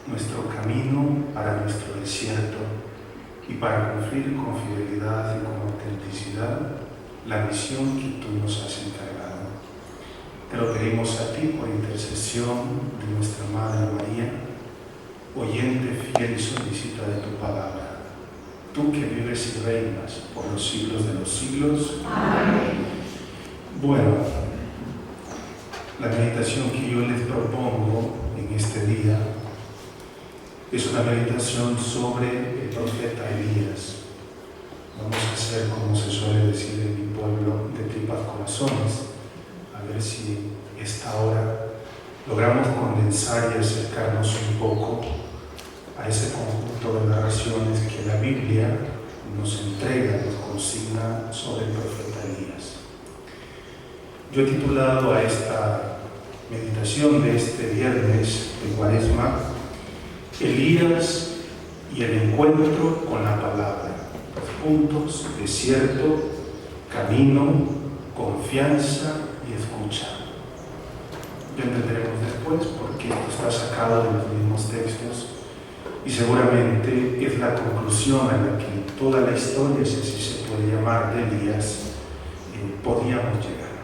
nuestro camino para nuestro desierto y para cumplir con fidelidad y con autenticidad la misión que tú nos has encargado. Te lo pedimos a ti por intercesión de nuestra Madre María, oyente fiel y solícita de tu palabra, tú que vives y reinas por los siglos de los siglos. Amén. Bueno, la meditación que yo les propongo en este día es una meditación sobre el profeta Elías. Vamos a hacer, como se suele decir en mi pueblo, de tripas corazones, a ver si esta hora logramos condensar y acercarnos un poco a ese conjunto de narraciones que la Biblia nos entrega, nos consigna sobre el profeta Elías. Yo he titulado a esta meditación de este viernes de Cuaresma, Elías y el encuentro con la palabra. Los puntos: desierto, camino, confianza y escucha. Ya entenderemos después porque esto está sacado de los mismos textos y seguramente es la conclusión a la que toda la historia, si así se puede llamar, de Elías, podíamos llegar.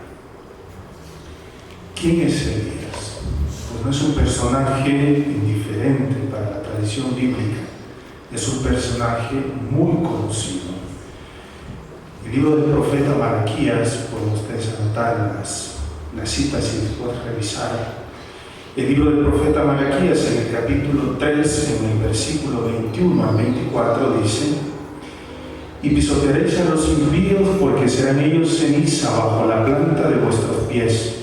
¿Quién es Elías? Pues no es un personaje indiferente para la tradición bíblica, es un personaje muy conocido. El libro del profeta Malaquías, pueden ustedes anotar las citas y después revisar. El libro del profeta Malaquías, en el capítulo 3, en el versículo 21 al 24, dice: y pisotearéis a los impíos, porque serán ellos ceniza bajo la planta de vuestros pies.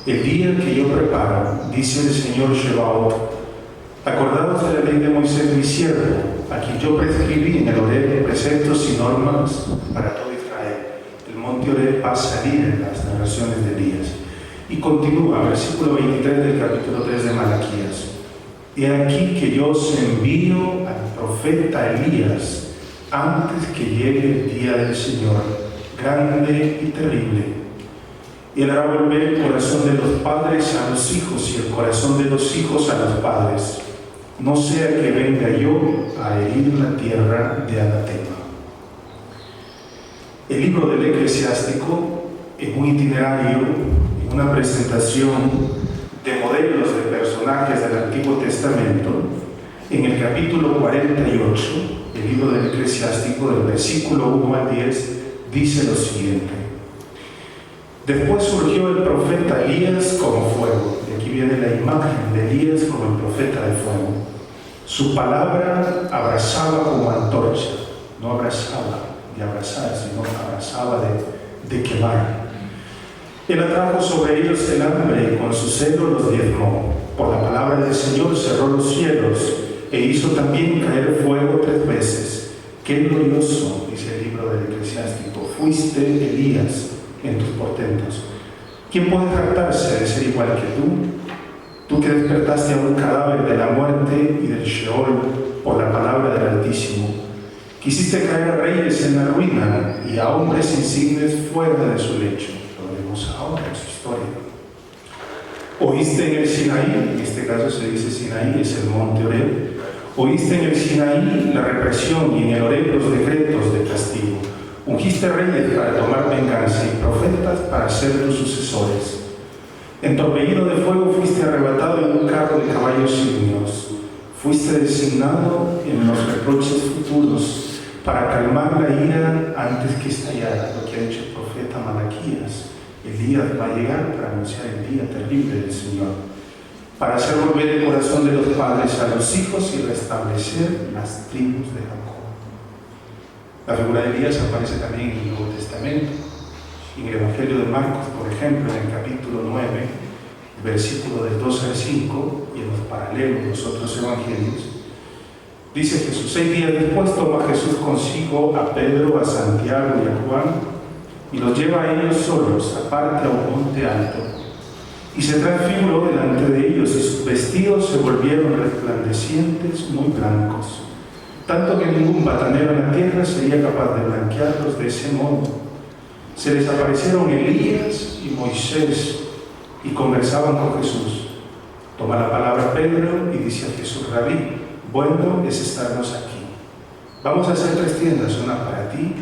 El día que yo preparo, dice el Señor Shebaot, acordaos de la ley de Moisés mi siervo, a quien yo prescribí en el Horeb preceptos y normas para todo Israel. El monte Horeb va a salir en las narraciones de Elías. Y continúa, versículo 23 del capítulo 3 de Malaquías. He aquí que yo os envío al profeta Elías antes que llegue el día del Señor, grande y terrible. Y él hará volver el corazón de los padres a los hijos y el corazón de los hijos a los padres, no sea que venga yo a herir la tierra de anatema. El libro del Eclesiástico es un itinerario, una presentación de modelos de personajes del Antiguo Testamento. En el capítulo 48, el libro del Eclesiástico, del versículo 1 al 10, dice lo siguiente: después surgió el profeta Elías como fuego. Y aquí viene la imagen de Elías como el profeta de fuego. Su palabra abrasaba como antorcha, no abrazaba de abrazar, sino abrazaba de quemar. Él atrajo sobre ellos el hambre y con su celo los diezmó. Por la palabra del Señor cerró los cielos e hizo también caer fuego 3 veces. Qué glorioso, dice el libro del Eclesiástico, fuiste Elías en tus portentos. ¿Quién puede jactarse de ser igual que tú? Tú que despertaste a un cadáver de la muerte y del Sheol por la palabra del Altísimo. Quisiste caer a reyes en la ruina y a hombres insignes fuera de su lecho. Lo veremos ahora en su historia. Oíste en el Sinaí, en este caso se dice Sinaí, es el monte Horeb. Oíste en el Sinaí la represión y en el Horeb los decretos de castigo. Ungiste reyes para tomar venganza y profetas para ser tus sucesores. En torbellino de fuego fuiste arrebatado en un carro de caballos ígneos. Fuiste designado en los reproches futuros para calmar la ira antes que estallara, lo que ha dicho el profeta Malaquías. Elías va a llegar para anunciar el día terrible del Señor, para hacer volver el corazón de los padres a los hijos y restablecer las tribus de Jacob. La figura de Elías aparece también en el Nuevo Testamento. En el Evangelio de Marcos, por ejemplo, en el capítulo 9, versículo del 2 al 5, y en los paralelos de los otros evangelios, dice Jesús: 6 días después toma Jesús consigo a Pedro, a Santiago y a Juan, y los lleva a ellos solos, aparte a un monte alto, y se transfiguró delante de ellos, y sus vestidos se volvieron resplandecientes, muy blancos, tanto que ningún batanero en la tierra sería capaz de blanquearlos de ese modo. Se les aparecieron Elías y Moisés y conversaban con Jesús. Toma la palabra Pedro y dice a Jesús: Rabí, bueno es estarnos aquí. Vamos a hacer 3 tiendas, una para ti,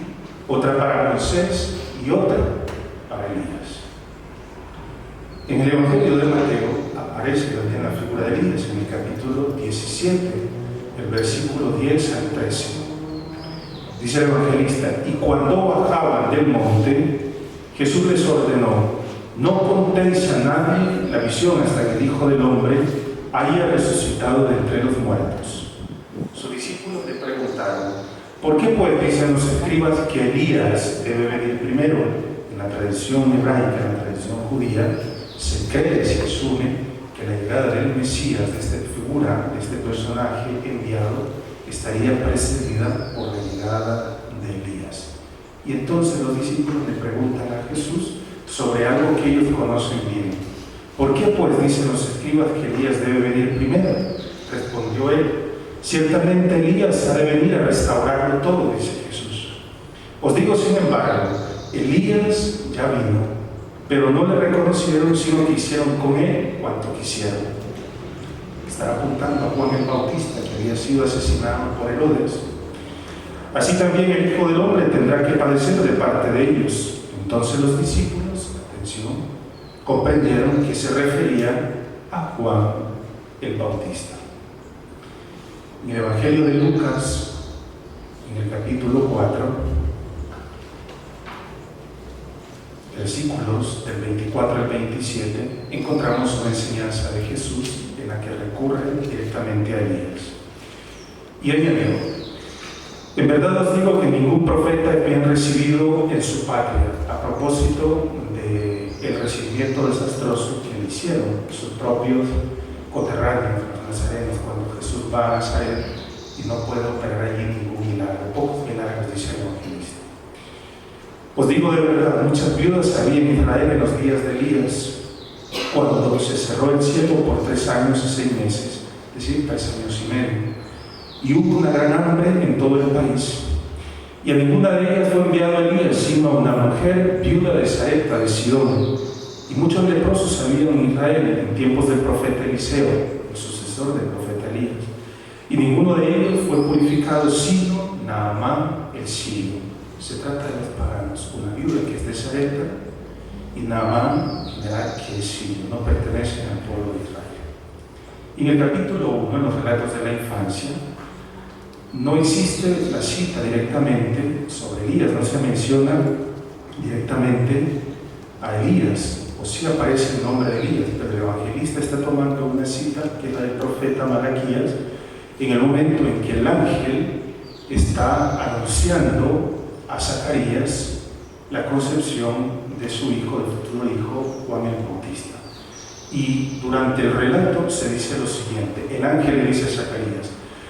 otra para Moisés y otra para Elías. En el Evangelio de Mateo aparece también la figura de Elías en el capítulo 17, el versículo 10 al 13. Dice el evangelista: y cuando bajaban del monte, Jesús les ordenó: no contéis a nadie la visión hasta que el Hijo del Hombre haya resucitado de entre los muertos. Sus discípulos le preguntaron: ¿por qué pues dicen los escribas que Elías debe venir primero? En la tradición hebraica, en la tradición judía, se cree, se asume que la llegada del Mesías, de esta figura, de este personaje enviado, estaría precedida por la llegada de Elías. Y entonces los discípulos le preguntan a Jesús sobre algo que ellos conocen bien. ¿Por qué pues dicen los escribas que Elías debe venir primero? Respondió él: ciertamente Elías ha de venir a restaurarlo todo, dice Jesús. Os digo sin embargo, Elías ya vino, pero no le reconocieron, sino que hicieron con él cuanto quisieron. Está apuntando a Juan el Bautista, que había sido asesinado por Herodes. Así también el Hijo del Hombre tendrá que padecer de parte de ellos. Entonces los discípulos, atención, comprendieron que se refería a Juan el Bautista. En el Evangelio de Lucas, en el capítulo 4, versículos del 24 al 27, encontramos una enseñanza de Jesús en la que recurre directamente a Elías. Y añadió: en verdad os digo que ningún profeta es bien recibido en su patria, a propósito del recibimiento desastroso que le hicieron sus propios coterráneos, los nazarenos, cuando Jesús va a Nazaret y no puede operar allí ningún milagro. Pocos milagros, dice el evangelista. Os digo de verdad, muchas viudas había en Israel en los días de Elías, cuando se cerró el cielo por 3 años y 6 meses, es decir, 3 años y medio, y hubo una gran hambre en todo el país. Y a ninguna de ellas fue enviado Elías, sino a una mujer viuda de Sarepta de Sidón. Y muchos leprosos había en Israel en tiempos del profeta Eliseo, el sucesor del profeta Elías. Y ninguno de ellos fue purificado, sino Naamán el sirio. Se trata de los paganos, una viuda que es de Sarepta y Naamán, que es sirio, no pertenecen al pueblo de Israel. Y en el capítulo 1, en los relatos de la infancia, no existe la cita directamente sobre Elías, no se menciona directamente a Elías, o sí aparece el nombre de Elías, pero el evangelista está tomando una cita que es la del profeta Malaquías, en el momento en que el ángel está anunciando a Zacarías la concepción de su hijo, del futuro hijo, Juan el Bautista. Y durante el relato se dice lo siguiente: el ángel le dice a Zacarías: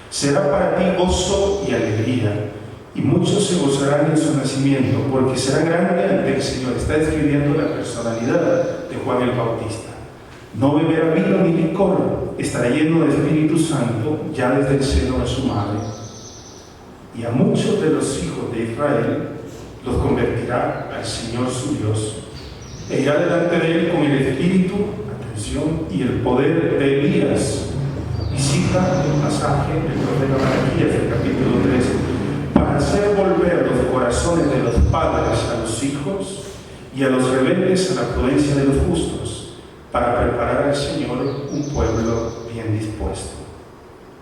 será para ti gozo y alegría, y muchos se gozarán en su nacimiento, porque será grande ante el Señor. Está describiendo la personalidad de Juan el Bautista. No beberá vino ni licor, estará lleno de Espíritu Santo ya desde el seno de su madre. Y a muchos de los hijos de Israel los convertirá al Señor su Dios. E irá delante de él con el espíritu, atención, y el poder de Elías. Y cita el pasaje del profeta Malaquías del capítulo 3: para hacer volver los corazones de los padres a los hijos y a los rebeldes a la prudencia de los justos, para preparar al Señor un pueblo bien dispuesto.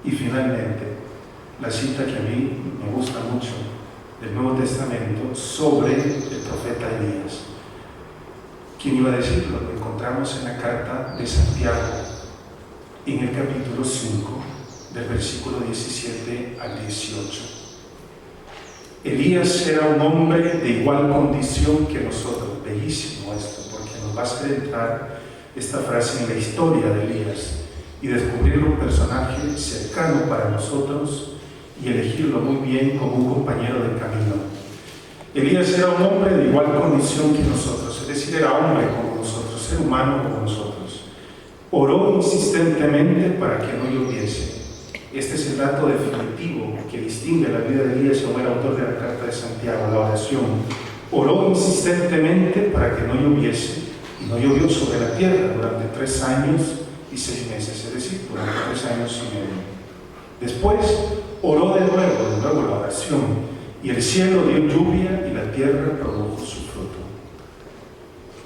Y finalmente, la cita que a mí me gusta mucho del Nuevo Testamento sobre el profeta Elías. ¿Quién iba a decirlo? Lo encontramos en la carta de Santiago, en el capítulo 5, del versículo 17 al 18. Elías era un hombre de igual condición que nosotros. Bellísimo esto, porque nos va a hacer entrar esta frase en la historia de Elías y descubrir un personaje cercano para nosotros y elegirlo muy bien como un compañero de camino. Elías era un hombre de igual condición que nosotros, es decir, era hombre como nosotros, ser humano como nosotros. Oró insistentemente para que no lloviese. Este es el dato definitivo que distingue la vida de Elías, según el autor de la carta de Santiago, la oración. Oró insistentemente para que no lloviese, y no llovió sobre la tierra durante 3 años y 6 meses, es decir, durante 3 años y medio. Después oró de nuevo la oración, y el cielo dio lluvia y la tierra produjo su fruto.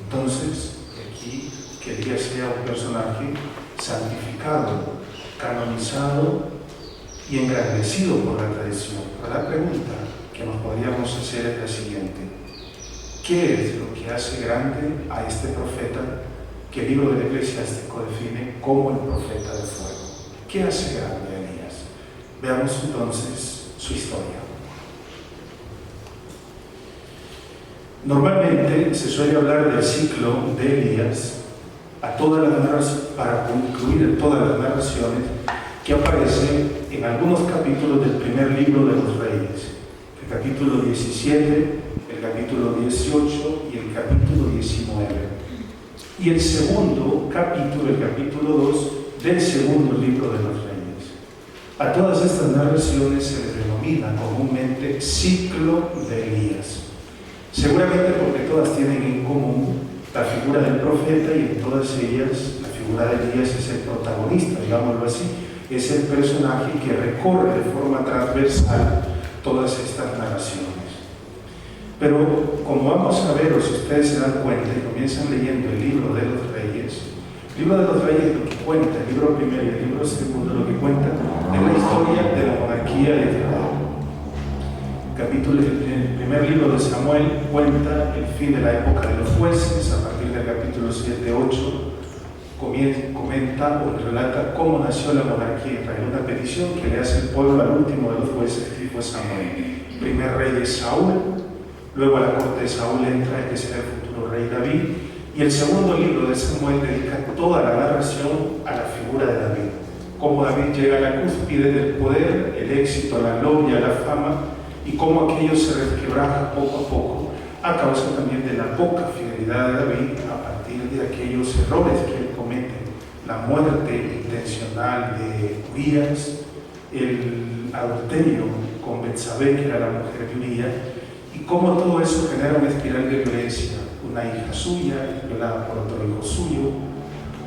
Entonces, aquí que Elías sea un personaje santificado, canonizado y engrandecido por la tradición. Pero la pregunta que nos podríamos hacer es la siguiente: ¿qué es lo que hace grande a este profeta que el libro del Eclesiástico define como el profeta de fuego? ¿Qué hace grande a Elías? Veamos entonces su historia. Normalmente se suele hablar del ciclo de Elías para concluir todas las narraciones que aparecen en algunos capítulos del primer libro de los Reyes, el capítulo 17, el capítulo 18 y el capítulo 19. Y el segundo capítulo, el capítulo 2 del segundo libro de los Reyes. A todas estas narraciones se les denomina comúnmente ciclo de Elías. Seguramente porque todas tienen en común la figura del profeta, y en todas ellas la figura de Elías es el protagonista, digámoslo así, es el personaje que recorre de forma transversal todas estas narraciones. Pero como vamos a ver, o si ustedes se dan cuenta y comienzan leyendo el libro de los Reyes, el libro de los Reyes lo que cuenta, el libro primero y el libro segundo, lo que cuenta es la historia de la monarquía de Israel. El primer libro de Samuel cuenta el fin de la época de los jueces. A partir del capítulo 7-8 comenta o relata cómo nació la monarquía de Israel, una petición que le hace el pueblo al último de los jueces, que fue Samuel. El primer rey es Saúl, luego a la corte de Saúl entra el que será el futuro rey David, y el segundo libro de Samuel dedica toda la narración a la figura de David, cómo David llega a la cúspide del poder, el éxito, la gloria, la fama, y cómo aquello se resquebraja poco a poco, a causa también de la poca fidelidad de David a partir de aquellos errores que él comete, la muerte intencional de Urías, el adulterio con Betsabé, que era la mujer de Urías, y cómo todo eso genera una espiral de violencia. Una hija suya es violada por otro hijo suyo,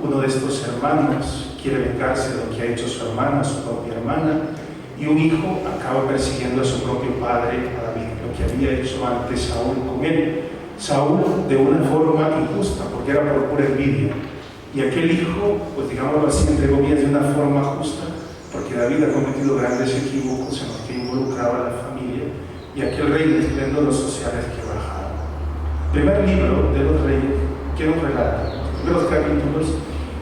uno de estos hermanos quiere vengarse de lo que ha hecho su hermana, su propia hermana, y un hijo acaba persiguiendo a su propio padre, a David, lo que había hecho antes Saúl con él. Saúl de una forma injusta, porque era por pura envidia, y aquel hijo, pues digámoslo así, entre comillas, de una forma justa, porque David ha cometido grandes equívocos en los que involucraba a la familia, y aquel rey desplendó los sociales que bajaron. El primer libro de los Reyes, que nos relata, los primeros capítulos,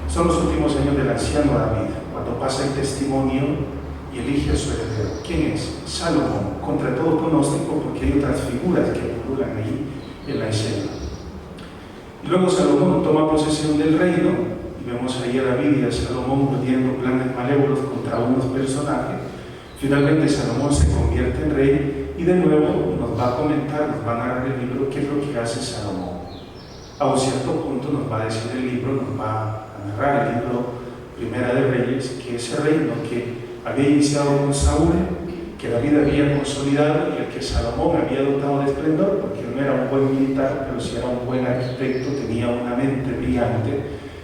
son los últimos años del anciano David, cuando pasa el testimonio y elige a su heredero. ¿Quién es? Salomón, contra todo pronóstico, porque hay otras figuras que figuran ahí en la escena. Y luego Salomón toma posesión del reino, y vemos ahí a David y a Salomón urdiendo planes malévolos contra unos personajes. Finalmente Salomón se convierte en rey, y de nuevo nos va a comentar, nos va a narrar el libro qué es lo que hace Salomón. A un cierto punto nos va a decir el libro, nos va a narrar el libro Primera de Reyes, que ese reino que había iniciado con Saúl, que David había consolidado y el que Salomón había dotado de esplendor, porque no era un buen militar, pero sí era un buen arquitecto, tenía una mente brillante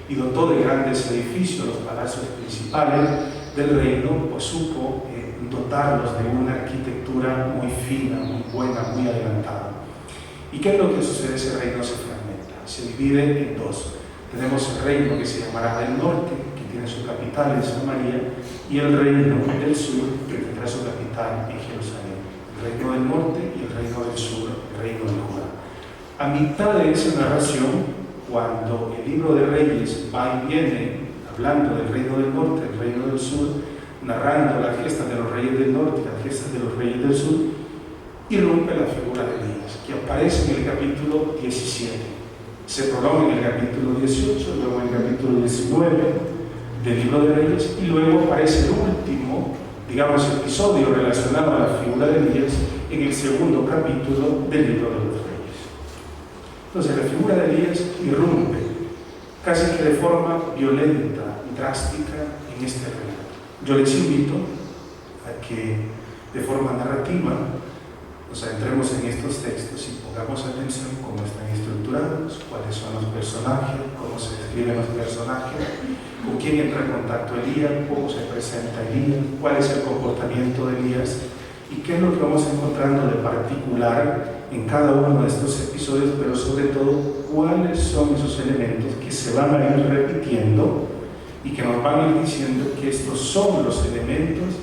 y dotó de grandes edificios los palacios principales del reino, pues supo dotarlos de una arquitectura muy fina, muy buena, muy adelantada. ¿Y qué es lo que sucede? Ese reino se fragmenta, se divide en dos. Tenemos el reino que se llamará del norte, que tiene su capital en Samaria, y el reino del sur, que tendrá su capital en Jerusalén. El reino del norte y el reino del sur, el reino de Judá. A mitad de esa narración, cuando el libro de Reyes va y viene hablando del reino del norte, el reino del sur, narrando las fiestas de los reyes del norte y las fiestas de los reyes del sur, irrumpe la figura de Elías, que aparece en el capítulo 17. Se prolonga en el capítulo 18, luego en el capítulo 19 del libro de Reyes, y luego aparece el último, digamos, episodio relacionado a la figura de Elías en el segundo capítulo del libro de los Reyes. Entonces la figura de Elías irrumpe casi que de forma violenta y drástica en este relato. Yo les invito a que de forma narrativa nos adentremos en estos textos y pongamos atención cómo están estructurados, cuáles son los personajes, cómo se describen los personajes, con quién entra en contacto Elías, cómo se presenta Elías, cuál es el comportamiento de Elías y qué es lo que vamos encontrando de particular en cada uno de estos episodios, pero sobre todo cuáles son esos elementos que se van a ir repitiendo y que nos van a ir diciendo que estos son los elementos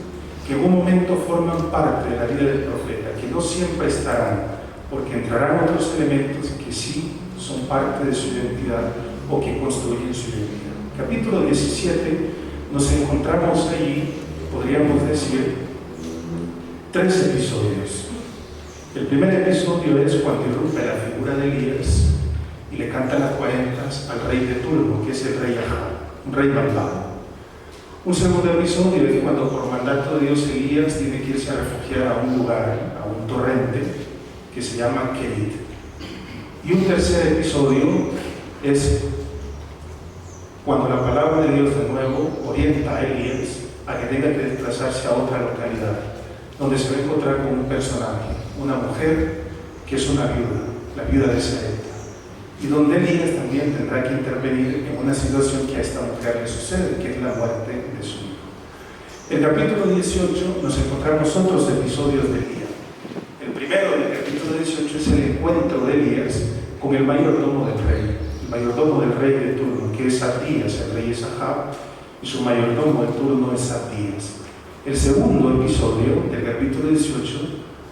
que en un momento forman parte de la vida del profeta, que no siempre estarán, porque entrarán otros elementos que sí son parte de su identidad o que construyen su identidad. Capítulo 17, nos encontramos allí, podríamos decir, 3 episodios. El primer episodio es cuando irrumpe la figura de Elías y le canta las 40 al rey de turno, que es el rey Ahab, un rey malvado. Un segundo episodio es cuando por mandato de Dios Elías tiene que irse a refugiar a un lugar, a un torrente que se llama Kerit. Y un tercer episodio es cuando la palabra de Dios de nuevo orienta a Elías a que tenga que desplazarse a otra localidad, donde se va a encontrar con un personaje, una mujer que es una viuda, la viuda de Sarepta, y donde Elías también tendrá que intervenir en una situación que a esta mujer le sucede, que es la muerte de su hijo. En el capítulo 18 nos encontramos otros episodios de Elías. El primero del capítulo 18 es el encuentro de Elías con el mayordomo del rey, el mayordomo del rey de turno, que es Abdías, el rey es Ahab, y su mayordomo de turno es Abdías. El segundo episodio del capítulo 18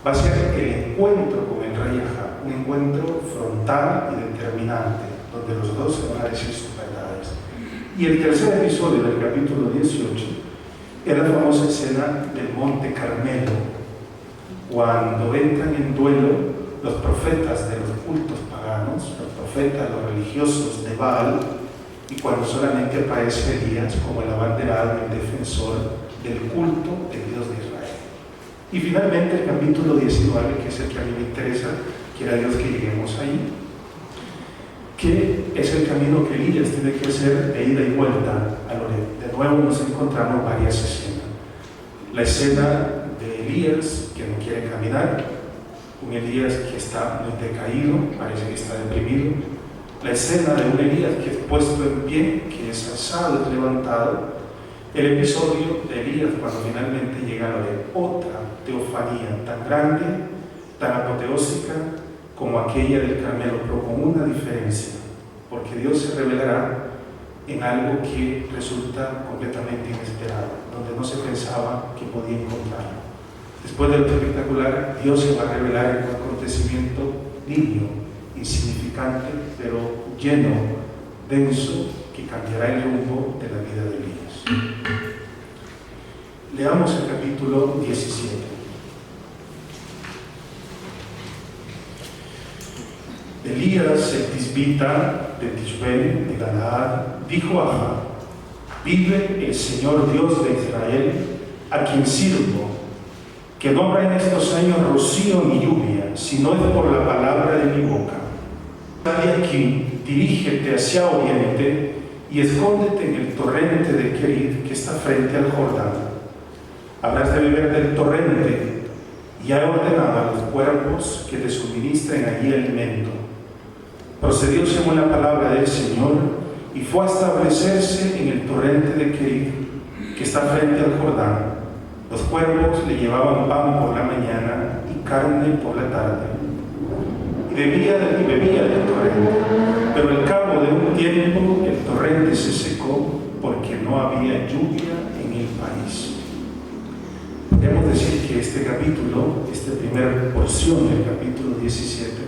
va a ser el encuentro con el rey Ahab, un encuentro frontal y determinante, donde los dos se van a decir sus verdades. Y el tercer episodio del capítulo 18 es la famosa escena del Monte Carmelo, cuando entran en duelo los profetas de los cultos paganos, los profetas, los religiosos de Baal, y cuando solamente aparece Elías como el abanderado, el defensor del culto del Dios de Israel. Y finalmente el capítulo 19, que es el que a mí me interesa, quiera Dios que lleguemos ahí, que es el camino que Elías tiene que hacer de ida y vuelta a Loret. De nuevo nos encontramos varias escenas. La escena de Elías, que no quiere caminar, un Elías que está muy decaído, parece que está deprimido. La escena de un Elías que es puesto en pie, que es alzado, es levantado. El episodio de Elías cuando finalmente llega a Loret, otra teofanía tan grande, tan apoteósica como aquella del Carmelo, pero con una diferencia, porque Dios se revelará en algo que resulta completamente inesperado, donde no se pensaba que podía encontrarlo. Después del espectacular, Dios se va a revelar en un acontecimiento nimio, insignificante, pero lleno, denso, que cambiará el rumbo de la vida de Elías. Leamos el capítulo 17. Elías, el tisbita de Tishbe, de Galaad, dijo a Ahab: vive el Señor Dios de Israel, a quien sirvo, que no habrá en estos años rocío ni lluvia, si no es por la palabra de mi boca. Sal de aquí, dirígete hacia oriente y escóndete en el torrente de Kerit, que está frente al Jordán. Habrás de beber del torrente, y ha ordenado a los cuervos que te suministren allí alimento. Procedió según la palabra del Señor y fue a establecerse en el torrente de Kerit, que está frente al Jordán. Los cuervos le llevaban pan por la mañana y carne por la tarde. Y bebía del torrente. Pero al cabo de un tiempo el torrente se secó porque no había lluvia en el país. Podemos decir que este capítulo, esta primera porción del capítulo 17,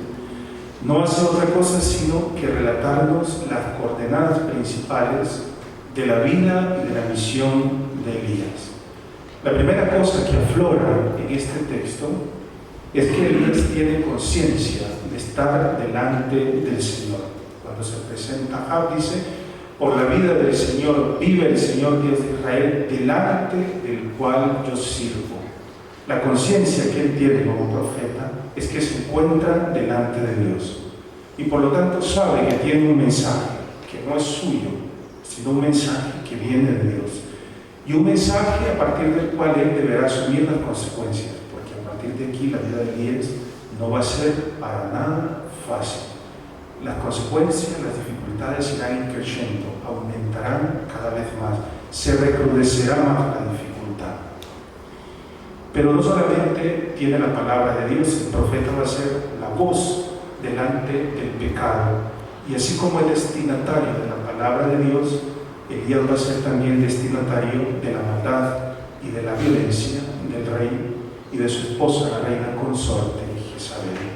no hace otra cosa sino que relatarnos las coordenadas principales de la vida y de la misión de Elías. La primera cosa que aflora en este texto es que Elías tiene conciencia de estar delante del Señor. Cuando se presenta Ahab dice: por la vida del Señor vive el Señor Dios de Israel, delante del cual yo sirvo. La conciencia que él tiene como profeta es que se encuentra delante de Dios y por lo tanto sabe que tiene un mensaje que no es suyo, sino un mensaje que viene de Dios, y un mensaje a partir del cual él deberá asumir las consecuencias, porque a partir de aquí la vida de Elías no va a ser para nada fácil. las consecuencias, las dificultades irán creciendo, aumentarán cada vez más, se recrudecerá más la dificultad. Pero no solamente tiene la palabra de Dios, el profeta va a ser la voz delante del pecado. Y así como el destinatario de la palabra de Dios, Elías va a ser también destinatario de la maldad y de la violencia del rey y de su esposa, la reina consorte Jezabel.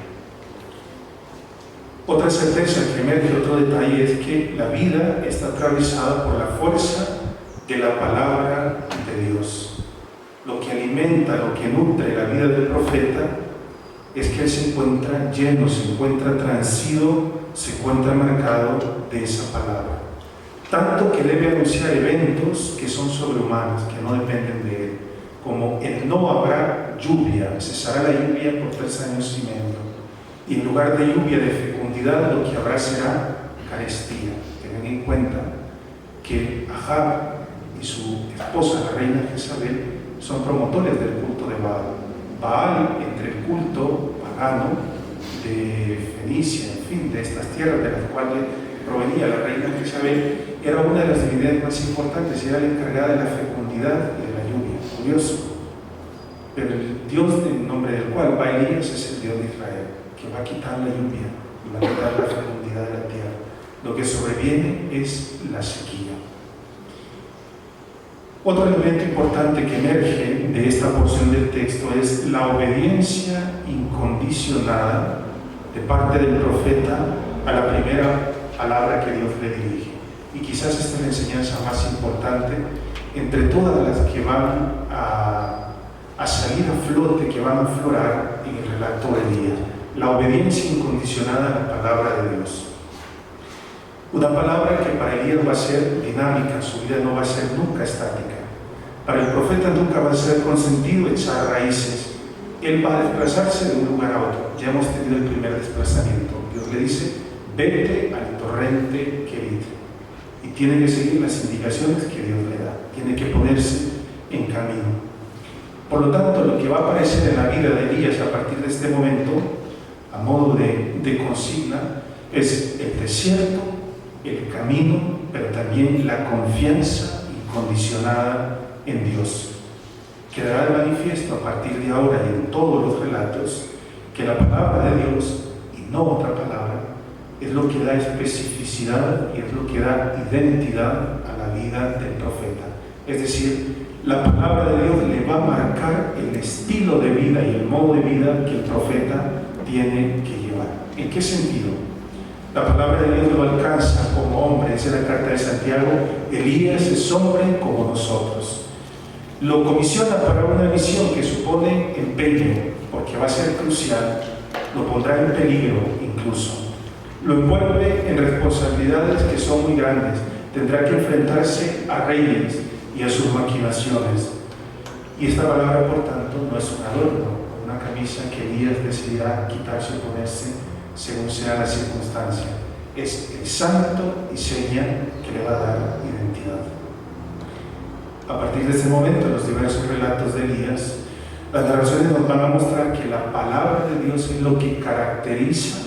Otra certeza que emerge, otro detalle, es que la vida está atravesada por la fuerza de la palabra de Dios. Lo que alimenta, lo que nutre la vida del profeta es que él se encuentra lleno, se encuentra transido, se encuentra marcado de esa palabra. Tanto que debe anunciar eventos que son sobrehumanos, que no dependen de él, como el no habrá lluvia, cesará la lluvia por 3 años y medio, y en lugar de lluvia de fecundidad lo que habrá será carestía. Tengan en cuenta que Ahab y su esposa, la reina Jezabel, son promotores del culto de Baal. Baal, entre el culto pagano de Fenicia, en fin, de estas tierras de las cuales provenía la reina Jezabel, era una de las divinidades más importantes y era la encargada de la fecundidad y de la lluvia. Curioso. Pero el Dios en nombre del cual va Elías es el Dios de Israel, que va a quitar la lluvia y va a quitar la fecundidad de la tierra. Lo que sobreviene es la sequía. Otro elemento importante que emerge de esta porción del texto es la obediencia incondicionada de parte del profeta a la primera palabra que Dios le dirige. Y quizás esta es la enseñanza más importante entre todas las que van a salir a flote, que van a aflorar en el relato de Elías. La obediencia incondicionada a la palabra de Dios. Una palabra que para Elías va a ser dinámica, su vida no va a ser nunca estática. Para el profeta nunca va a ser consentido echar raíces. Él va a desplazarse de un lugar a otro. Ya hemos tenido el primer desplazamiento. Dios le dice, vete al torrente Kerit. Y tiene que seguir las indicaciones que Dios le da. Tiene que ponerse en camino. Por lo tanto, lo que va a aparecer en la vida de Elías a partir de este momento, a modo de consigna, es el desierto, el camino, pero también la confianza incondicionada en Dios. Quedará de manifiesto a partir de ahora y en todos los relatos que la palabra de Dios, y no otra palabra, es lo que da especificidad y es lo que da identidad a la vida del profeta. Es decir, la palabra de Dios le va a marcar el estilo de vida y el modo de vida que el profeta tiene que llevar. ¿En qué sentido? La palabra de Dios lo alcanza como hombre, dice la carta de Santiago, Elías es hombre como nosotros. Lo comisiona para una misión que supone empeño, porque va a ser crucial, lo pondrá en peligro incluso. Lo envuelve en responsabilidades que son muy grandes, tendrá que enfrentarse a reyes y a sus maquinaciones. Y esta palabra, por tanto, no es un adorno, una camisa que Elías decidirá quitarse o ponerse según sea la circunstancia. Es el santo y seña que le va a dar identidad. A partir de este momento, en los diversos relatos de Elías, las narraciones nos van a mostrar que la palabra de Dios es lo que caracteriza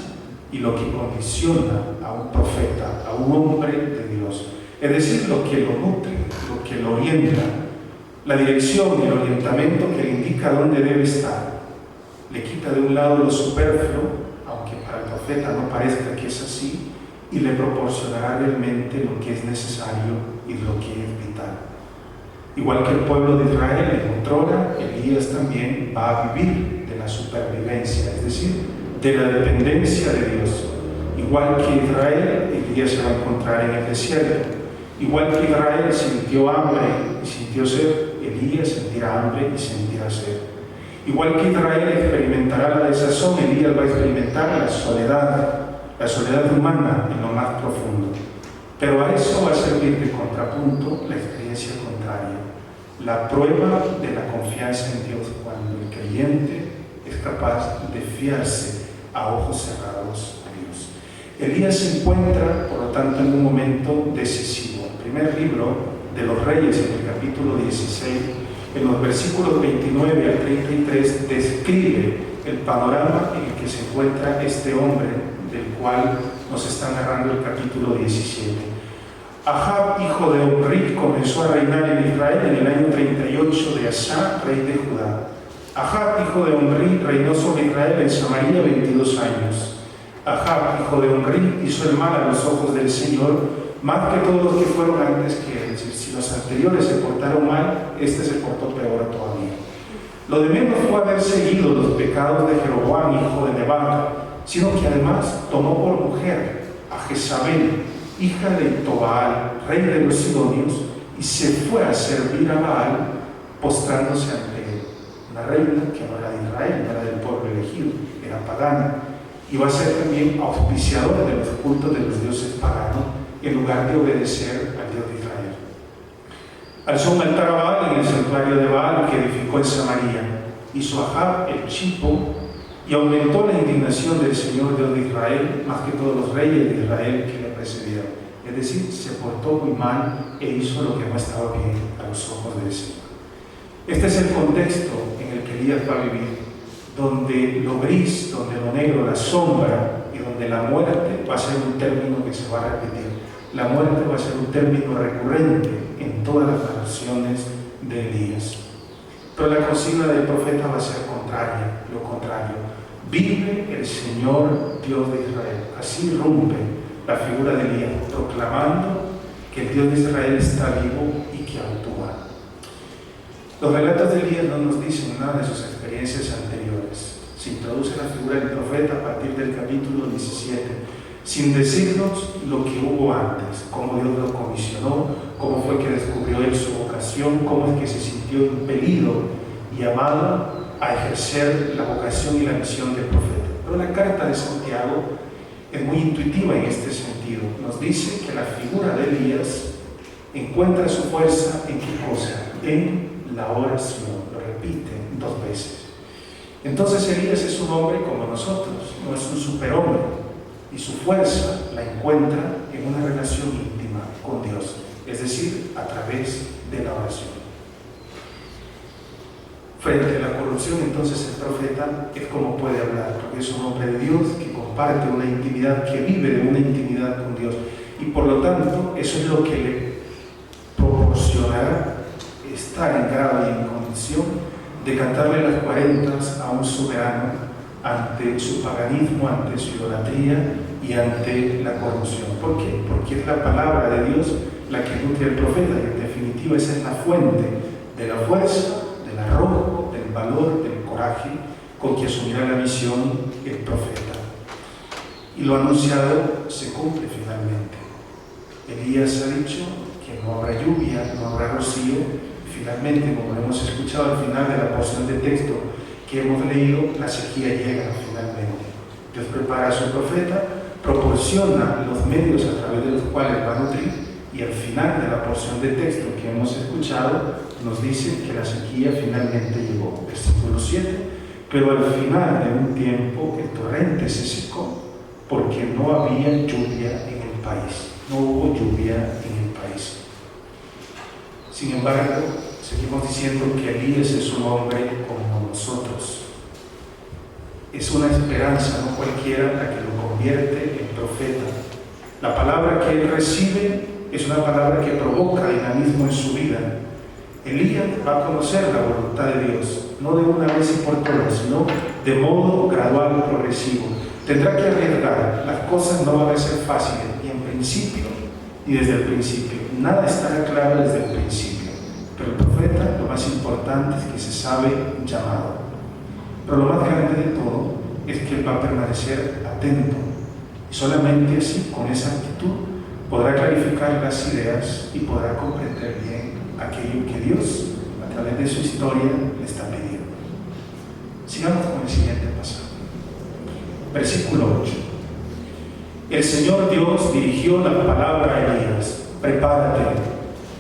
y lo que condiciona a un profeta, a un hombre de Dios. Es decir, lo que lo nutre, lo que lo orienta, la dirección y el orientamiento que le indica dónde debe estar. Le quita de un lado lo superfluo, aunque para el profeta no parezca que es así, y le proporcionará realmente lo que es necesario y lo que es vital. Igual que el pueblo de Israel en otrora, Elías también va a vivir de la supervivencia, es decir, de la dependencia de Dios. Igual que Israel, Elías se va a encontrar en el desierto. Igual que Israel sintió hambre y sintió sed, Elías sentirá hambre y sentirá sed. Igual que Israel experimentará la desazón, Elías va a experimentar la soledad humana en lo más profundo. Pero a eso va a servir de contrapunto la experiencia contraria, la prueba de la confianza en Dios, cuando el creyente es capaz de fiarse a ojos cerrados a Dios. Elías se encuentra, por lo tanto, en un momento decisivo. El primer libro de los Reyes, en el capítulo 16, en los versículos 29 al 33, describe el panorama en el que se encuentra este hombre del cual nos está narrando el capítulo 17. Ahab, hijo de Omri, comenzó a reinar en Israel en el año 38 de Asa, rey de Judá. Ahab, hijo de Omri, reinó sobre Israel en Samaria 22 años. Ahab, hijo de Omri, hizo el mal a los ojos del Señor, más que todos los que fueron antes que él. Es decir, si los anteriores se portaron mal, este se portó peor todavía. Lo de menos fue haber seguido los pecados de Jeroboam, hijo de Nebat, sino que además tomó por mujer a Jezabel, hija de Tobaal, rey de los Sidonios, y se fue a servir a Baal, postrándose ante él. Una reina que no era de Israel, no era del pueblo elegido, era pagana. Iba a ser también auspiciador de los cultos de los dioses paganos, en lugar de obedecer al Dios de Israel. Alzó un altar a Baal en el santuario de Baal que edificó en Samaria. Hizo Ahab el chipo y aumentó la indignación del Señor Dios de Israel más que todos los reyes de Israel que le precedieron. Es decir, se portó muy mal e hizo lo que no estaba bien a los ojos del Señor. Este es el contexto en el que Elías va a vivir, donde lo gris, donde lo negro, la sombra y donde la muerte va a ser un término que se va a repetir. La muerte va a ser un término recurrente en todas las narraciones de Elías. Pero la consigna del profeta va a ser contraria, lo contrario. Vive el Señor Dios de Israel. Así irrumpe la figura de Elías, proclamando que el Dios de Israel está vivo y que actúa. Los relatos de Elías no nos dicen nada de sus experiencias anteriores. Se introduce la figura del profeta a partir del capítulo 17, sin decirnos lo que hubo antes, cómo Dios lo comisionó, cómo fue que descubrió él su vocación, cómo es que se sintió impelido y llamado a ejercer la vocación y la misión del profeta. Pero la carta de Santiago es muy intuitiva en este sentido. Nos dice que la figura de Elías encuentra su fuerza en qué cosa, en la oración. Lo repite 2 veces. Entonces Elías es un hombre como nosotros, no es un superhombre. Y su fuerza la encuentra en una relación íntima con Dios, es decir, a través de la oración. Frente a la corrupción, entonces el profeta es como puede hablar, porque es un hombre de Dios que comparte una intimidad, que vive de una intimidad con Dios, y por lo tanto eso es lo que le proporcionará estar en grado y en condición de cantarle las 40 a un soberano ante su paganismo, ante su idolatría y ante la corrupción. ¿Por qué? Porque es la palabra de Dios la que nutre al profeta, y en definitiva esa es la fuente de la fuerza, del arrojo, del valor, del coraje con que asumirá la misión el profeta. Y lo anunciado se cumple finalmente. Elías ha dicho que no habrá lluvia, no habrá rocío, y finalmente, como hemos escuchado al final de la porción de texto que hemos leído, la sequía llega finalmente. Dios prepara a su profeta, proporciona los medios a través de los cuales va a nutrir, y al final de la porción de texto que hemos escuchado nos dice que la sequía finalmente llegó. Versículo 7, pero al final de un tiempo el torrente se secó porque no había lluvia en el país. No hubo lluvia en el país. Sin embargo, seguimos diciendo que Elías es un hombre como nosotros. Es una esperanza, no cualquiera, la que lo convierte en profeta. La palabra que él recibe es una palabra que provoca dinamismo en su vida. Elías va a conocer la voluntad de Dios, no de una vez y por todas, sino de modo gradual, progresivo. Tendrá que arriesgar, las cosas no van a ser fáciles, ni en principio, ni desde el principio. Nada estará claro desde el principio. Pero el profeta, lo más importante es que se sabe llamado. Pero lo más grande de todo es que él va a permanecer atento. Y solamente así, con esa actitud, podrá clarificar las ideas y podrá comprender bien aquello que Dios, a través de su historia, le está pidiendo. Sigamos con el siguiente pasaje. Versículo 8. El Señor Dios dirigió la palabra a Elías: prepárate,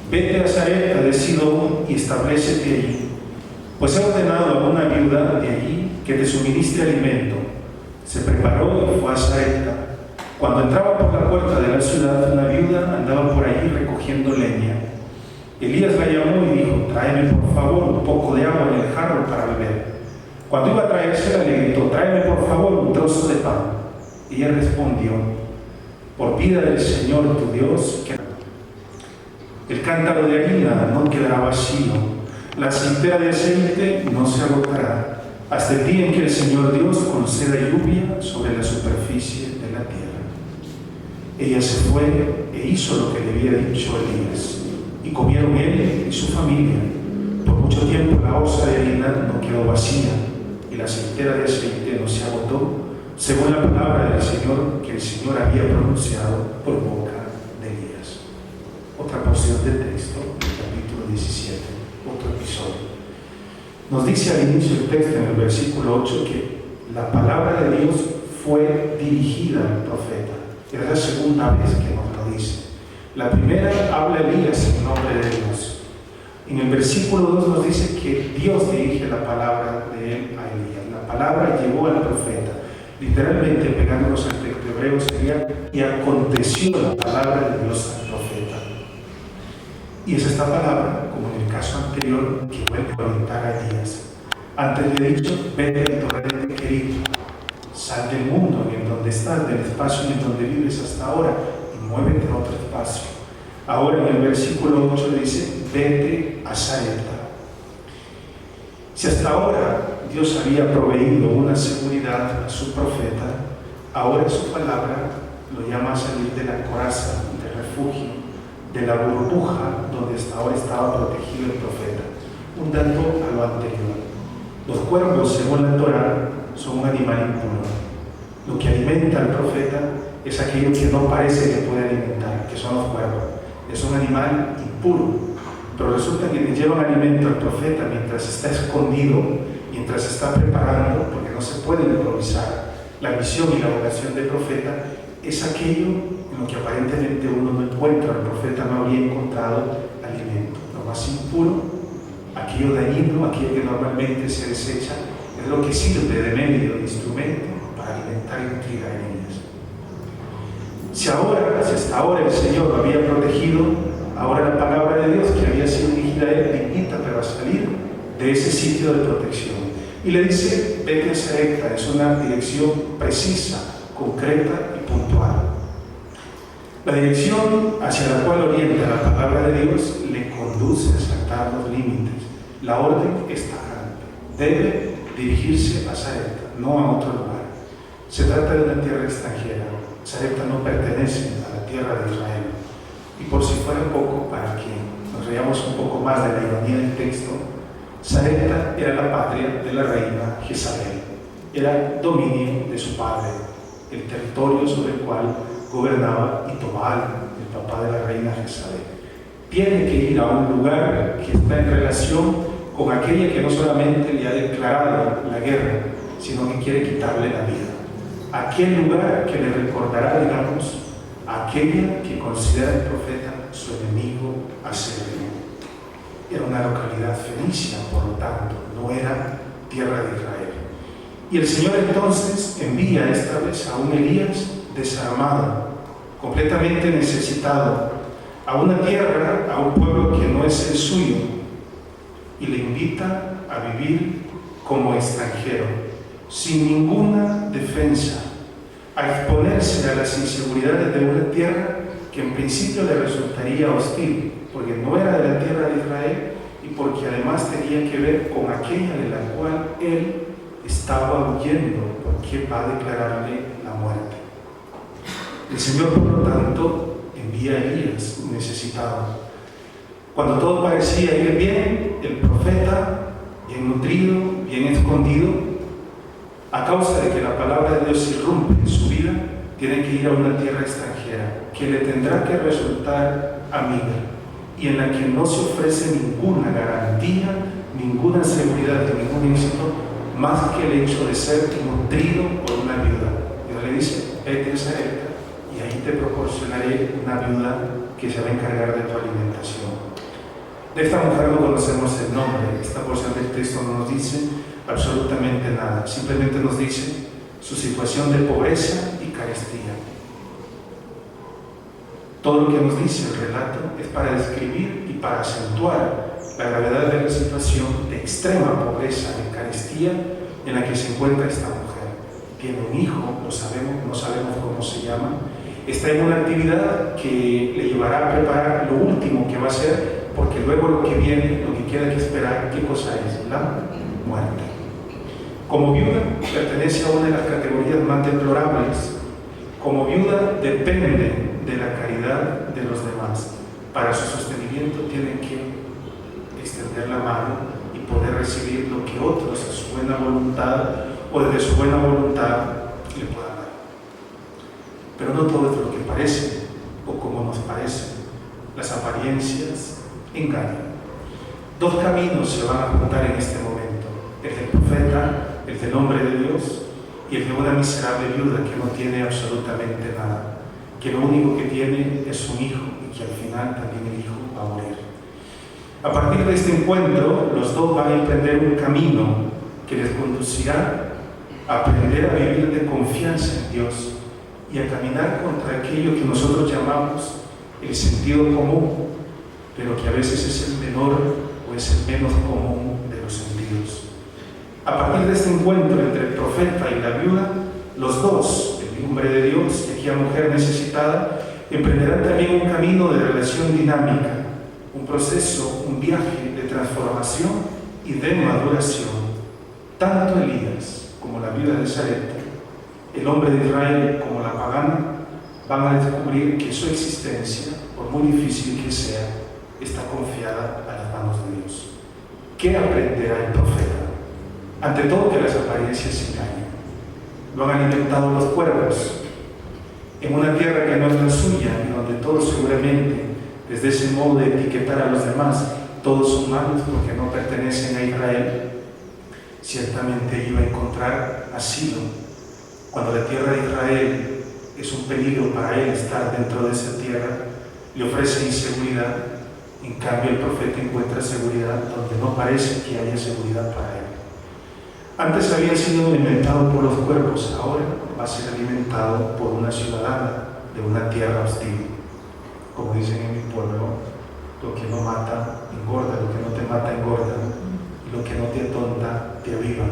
vete a Sarepta de Sidón y establécete allí, pues he ordenado a una viuda de allí que te suministre alimento. Se preparó y fue a Sarepta. Cuando entraba por la puerta de la ciudad, una viuda andaba por allí recogiendo leña. Elías la llamó y dijo: tráeme por favor un poco de agua en el jarro para beber. Cuando iba a traérsela, le gritó: tráeme por favor un trozo de pan. Ella respondió: por vida del Señor tu Dios, que el cántaro de harina no quedará vacío, la cintera de aceite no se agotará, hasta el día en que el Señor Dios conceda lluvia sobre la superficie de la tierra. Ella se fue e hizo lo que le había dicho Elías, y comieron él y su familia. Por mucho tiempo la hosa de harina no quedó vacía, y la cintera de aceite no se agotó, según la palabra del Señor que el Señor había pronunciado por boca de Elías. Otra porción del texto, capítulo 17, otro episodio. Nos dice al inicio del texto, en el versículo 8, que la palabra de Dios fue dirigida al profeta. Es la segunda vez que nos lo dice. La primera habla Elías en nombre de Dios. En el versículo 2 nos dice que Dios dirige la palabra de él a Elías. La palabra llegó al profeta. Literalmente, pegándonos al texto hebreo, sería: y aconteció la palabra de Dios al profeta. Y es esta palabra, como en el caso anterior, que vuelve a orientar a Elías. Antes le he dicho: vete al torrente querido, sal del mundo en donde estás, del espacio en donde vives hasta ahora, y muévete a otro espacio. Ahora en el versículo 8 le dice: vete a Sarepta. Si hasta ahora Dios había proveído una seguridad a su profeta, ahora su palabra lo llama a salir de la coraza, del refugio, de la burbuja donde hasta ahora estaba protegido el profeta. Un dato a lo anterior: los cuervos, según la Torá, son un animal impuro. Lo que alimenta al profeta es aquello que no parece que puede alimentar, que son los cuervos. Es un animal impuro. Pero resulta que le llevan alimento al profeta mientras está escondido, mientras está preparando, porque no se puede improvisar. La misión y la vocación del profeta es aquello en lo que aparentemente uno no encuentra. El profeta no había encontrado alimento. Lo más impuro, aquello dañino, aquello que normalmente se desecha, es lo que sirve de medio, de instrumento para alimentar y nutrir a ellas. Si hasta ahora el Señor lo había protegido, ahora la palabra de Dios que había sido dirigida a él le invita pero a salir de ese sitio de protección. Y le dice: vete a Sarepta. Es una dirección precisa, concreta y puntual. La dirección hacia la cual orienta la palabra de Dios le conduce a saltar los límites. La orden es tajante. Debe dirigirse a Sarepta, no a otro lugar. Se trata de una tierra extranjera. Sarepta no pertenece a la tierra de Israel. Y por si fuera poco, para que nos veamos un poco más de la ironía del texto, Sarepta era la patria de la reina Jezabel. Era dominio de su padre, el territorio sobre el cual gobernaba Itobal, el papá de la reina Jezabel. Tiene que ir a un lugar que está en relación con aquella que no solamente le ha declarado la guerra, sino que quiere quitarle la vida. Aquel lugar que le recordará, digamos, a aquella que considera el profeta su enemigo acérrimo. Era una localidad fenicia, por lo tanto, no era tierra de Israel. Y el Señor entonces envía esta vez a un Elías desarmado, completamente necesitado, a una tierra, a un pueblo que no es el suyo, y le invita a vivir como extranjero, sin ninguna defensa, a exponerse a las inseguridades de una tierra que en principio le resultaría hostil, porque no era de la tierra de Israel y porque además tenía que ver con aquella de la cual él estaba huyendo, porque va a declararle la muerte. El Señor, por lo tanto, envía a Elías necesitado. Cuando todo parecía ir bien, el profeta, bien nutrido, bien escondido, a causa de que la palabra de Dios irrumpe en su vida, tiene que ir a una tierra extranjera que le tendrá que resultar amiga y en la que no se ofrece ninguna garantía, ninguna seguridad de ningún éxito, más que el hecho de ser nutrido por una viuda. Dios le dice: vete a Sarepta y ahí te proporcionaré una viuda que se va a encargar de tu alimentación. De esta mujer no conocemos el nombre. Esta porción del texto no nos dice absolutamente nada. Simplemente nos dice su situación de pobreza y carestía. Todo lo que nos dice el relato es para describir y para acentuar la gravedad de la situación de extrema pobreza y carestía en la que se encuentra esta mujer, tiene un hijo, lo sabemos, no sabemos cómo se llama, está en una actividad que le llevará a preparar lo último que va a hacer, porque luego lo que viene, lo que queda que esperar, ¿qué cosa es? La muerte. Como viuda, pertenece a una de las categorías más deplorables. Como viuda, depende de la caridad de los demás. Para su sostenimiento tienen que extender la mano y poder recibir lo que otros a su buena voluntad o desde su buena voluntad le puedan dar. Pero no todo es lo que parece o como nos parece. Las apariencias engañan. Dos caminos se van a juntar en este momento: el del profeta, el del hombre de Dios, y el de una miserable viuda que no tiene absolutamente nada, que lo único que tiene es un hijo y que al final también el hijo va a morir. A partir de este encuentro, los dos van a emprender un camino que les conducirá a aprender a vivir de confianza en Dios y a caminar contra aquello que nosotros llamamos el sentido común, pero que a veces es el menor o es el menos común de los sentidos. A partir de este encuentro entre el profeta y la viuda, los dos, el hombre de Dios y aquella mujer necesitada, emprenderán también un camino de relación dinámica, un proceso, un viaje de transformación y de maduración. Tanto Elías como la viuda de Sarepta, el hombre de Israel como la pagana, van a descubrir que su existencia, por muy difícil que sea, está confiada a las manos de Dios. ¿Qué aprenderá el profeta? Ante todo, que las apariencias engañan. Lo han alimentado los cuervos en una tierra que no es la suya y donde todos seguramente, desde ese modo de etiquetar a los demás, todos son malos porque no pertenecen a Israel, ciertamente iba a encontrar asilo. Cuando la tierra de Israel es un peligro para él estar dentro de esa tierra, le ofrece inseguridad. En cambio, el profeta encuentra seguridad donde no parece que haya seguridad para él. Antes había sido alimentado por los cuervos, ahora va a ser alimentado por una ciudadana de una tierra hostil. Como dicen en mi pueblo, lo que no mata engorda, lo que no te mata engorda, y lo que no te atonta te aviva.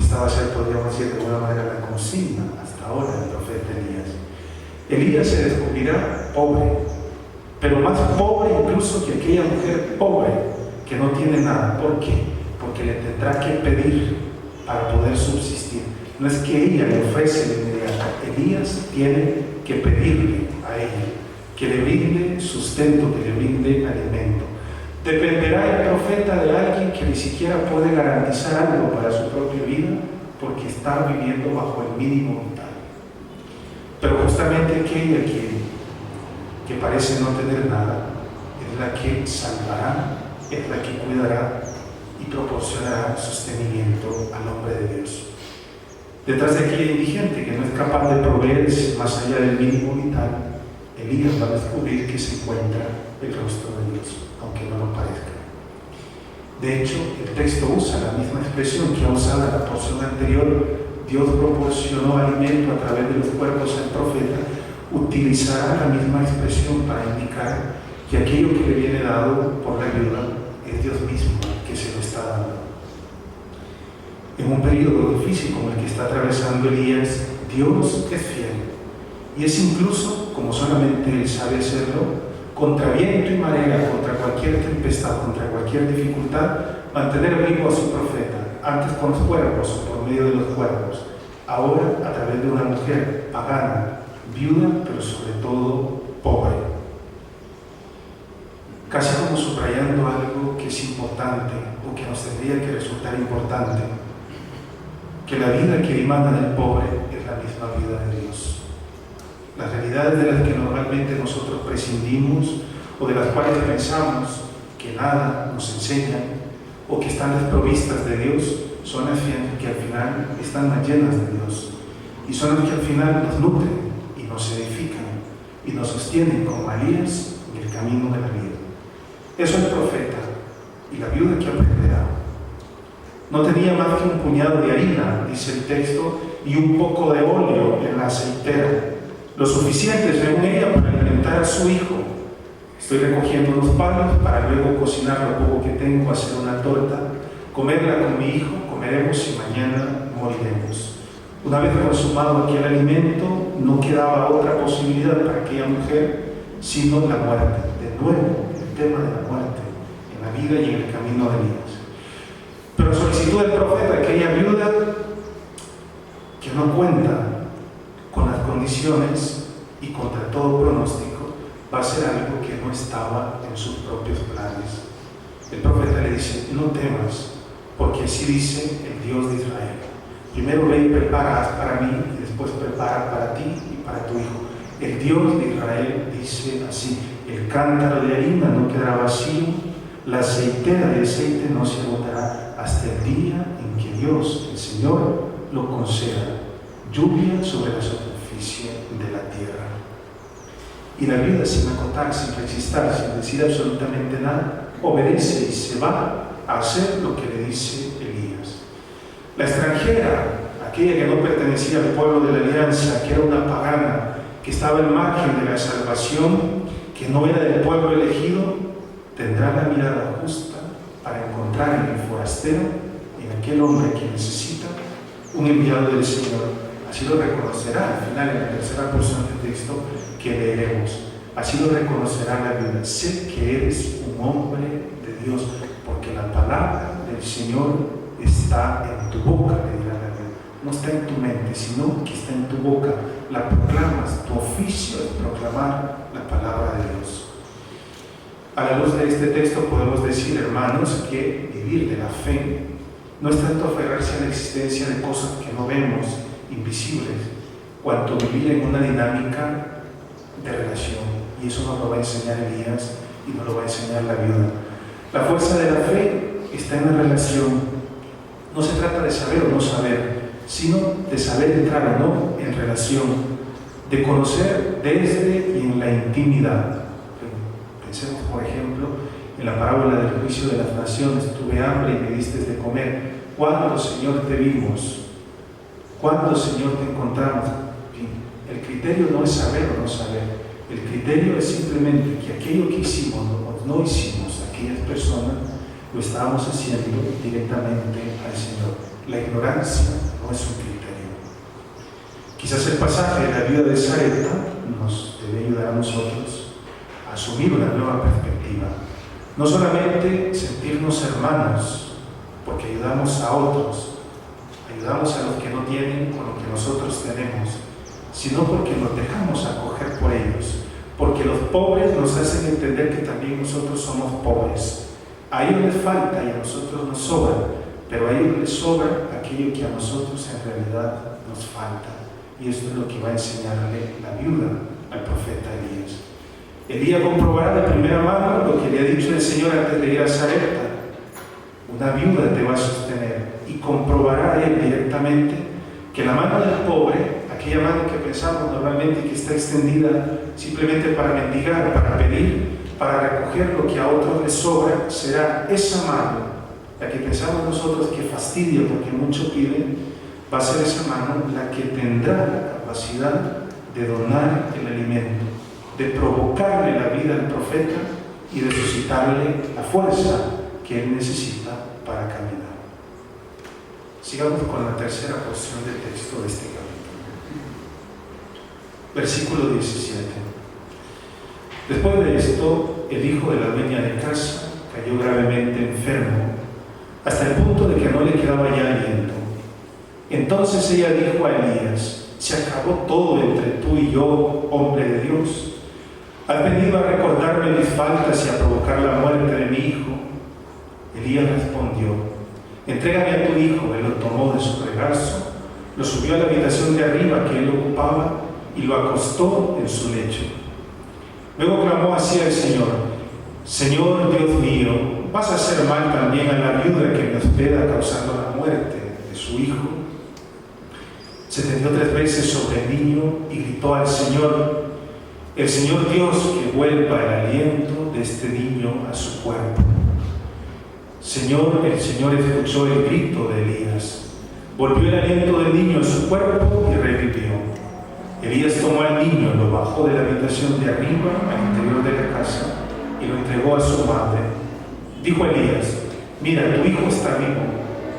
Esta va a ser, podríamos decir de alguna manera, la consigna hasta ahora del profeta Elías. Elías se descubrirá pobre, pero más pobre incluso que aquella mujer pobre que no tiene nada. ¿Por qué? Porque le tendrá que pedir para poder subsistir. No es que ella le ofrece de inmediato, Elías tiene que pedirle a ella que le brinde sustento, que le brinde alimento. ¿Dependerá el profeta de alguien que ni siquiera puede garantizar algo para su propia vida porque está viviendo bajo el mínimo vital? Pero justamente aquella que parece no tener nada es la que salvará, es la que cuidará y proporcionará sostenimiento al hombre de Dios. Detrás de aquella indigente que no es capaz de proveerse más allá del mínimo vital, Elías va a descubrir que se encuentra el rostro de Dios, aunque no lo parezca. De hecho, el texto usa la misma expresión que ha usado en la porción anterior. Dios proporcionó alimento a través de los cuervos al profeta. Utilizará la misma expresión para indicar que aquello que le viene dado por la viuda es Dios mismo que se lo está dando. En un periodo difícil como el que está atravesando Elías, Dios es fiel y es incluso, como solamente Él sabe hacerlo, contra viento y marea, contra cualquier tempestad, contra cualquier dificultad, mantener vivo a su profeta, antes con los cuervos, por medio de los cuervos, ahora a través de una mujer pagana, viuda, pero sobre todo pobre. Casi como subrayando algo que es importante o que nos tendría que resultar importante, que la vida que emana del pobre es la misma vida de Dios. Las realidades de las que normalmente nosotros prescindimos o de las cuales pensamos que nada nos enseñan o que están desprovistas de Dios, son las que al final están más llenas de Dios y son las que al final nos nutren y nos edifican y nos sostienen como Elías en el camino de la vida. Eso es el profeta y la viuda que aprenderá. No tenía más que un puñado de harina, dice el texto, y un poco de óleo en la aceitera, lo suficiente según ella para alimentar a su hijo. Estoy recogiendo los palos para luego cocinar lo poco que tengo, hacer una torta, comerla con mi hijo, comeremos y mañana moriremos. Una vez consumado aquel alimento, no quedaba otra posibilidad para aquella mujer sino la muerte. De nuevo, el tema de la muerte en la vida y en el camino de Elías. Pero a solicitud del profeta, aquella viuda que no cuenta con las condiciones y contra todo pronóstico, va a ser algo que no estaba en sus propios planes. El profeta le dice: no temas, porque así dice el Dios de Israel. Primero ve y preparas para mí, y después prepara para ti y para tu hijo. El Dios de Israel dice así: el cántaro de harina no quedará vacío, la aceitera de aceite no se agotará, hasta el día en que Dios, el Señor, lo conceda, lluvia sobre la superficie de la tierra. Y la viuda, sin acotar, sin rechistar, sin decir absolutamente nada, obedece y se va a hacer lo que le dice Elías. La extranjera, aquella que no pertenecía al pueblo de la alianza, que era una pagana, que estaba al margen de la salvación, que no era del pueblo elegido, tendrá la mirada justa para encontrar en el forastero, en aquel hombre que necesita, un enviado del Señor. Así lo reconocerá al final, en la tercera porción del texto que leeremos. Así lo reconocerá la viuda: sé que eres un hombre de Dios, porque la palabra del Señor está en tu boca, le dirá la viuda. No está en tu mente, sino que está en tu boca. La proclamas, tu oficio es proclamar la palabra de Dios. A la luz de este texto podemos decir, hermanos, que vivir de la fe no es tanto aferrarse a la existencia de cosas que no vemos, invisibles, cuanto vivir en una dinámica de relación. Y eso nos lo va a enseñar Elías y nos lo va a enseñar la viuda. La fuerza de la fe está en la relación. No se trata de saber o no saber, sino de saber entrar o no en relación, de conocer desde y en la intimidad. Pensemos, por ejemplo, en la parábola del juicio de las naciones: tuve hambre y me diste de comer. ¿Cuándo, Señor, te vimos? ¿Cuándo, Señor, te encontramos? El criterio no es saber o no saber. El criterio es simplemente que aquello que hicimos o no hicimos, aquellas personas, lo estábamos haciendo directamente al Señor. La ignorancia no es un criterio. Quizás el pasaje de la viuda de Sarepta nos debe ayudar a nosotros a asumir una nueva perspectiva. No solamente sentirnos hermanos, porque ayudamos a otros, ayudamos a los que no tienen con lo que nosotros tenemos, sino porque nos dejamos acoger por ellos, porque los pobres nos hacen entender que también nosotros somos pobres. A ellos les falta y a nosotros nos sobra, pero a ellos les sobra aquello que a nosotros en realidad nos falta. Y esto es lo que va a enseñarle la viuda al profeta Elías. Elías comprobará de primera mano lo que le ha dicho el Señor antes de ir a Sarepta: una viuda te va a sostener, y comprobará él directamente que la mano del pobre, aquella mano que pensamos normalmente que está extendida simplemente para mendigar, para pedir, para recoger lo que a otros les sobra, será esa mano, la que pensamos nosotros que fastidia porque mucho piden, va a ser esa mano la que tendrá la capacidad de donar el alimento, de provocarle la vida al profeta y de suscitarle la fuerza que él necesita para caminar. Sigamos con la tercera porción del texto de este capítulo. Versículo 17. Después de esto, el hijo de la dueña de casa cayó gravemente enfermo, hasta el punto de que no le quedaba ya aliento. Entonces ella dijo a Elías: ¿se acabó todo entre tú y yo, hombre de Dios? ¿Has venido a recordarme mis faltas y a provocar la muerte de mi hijo? Elías respondió: entrégame a tu hijo. Él lo tomó de su regazo, lo subió a la habitación de arriba que él ocupaba y lo acostó en su lecho. Luego clamó así al Señor: Señor Dios mío, ¿vas a hacer mal también a la viuda que me hospeda causando la muerte de su hijo? Se tendió 3 veces sobre el niño y gritó al Señor: el Señor Dios, que vuelva el aliento de este niño a su cuerpo. El Señor escuchó el grito de Elías. Volvió el aliento del niño a su cuerpo y revivió. Elías tomó al niño, lo bajó de la habitación de arriba al interior de la casa y lo entregó a su madre. Dijo Elías: mira, tu hijo está vivo.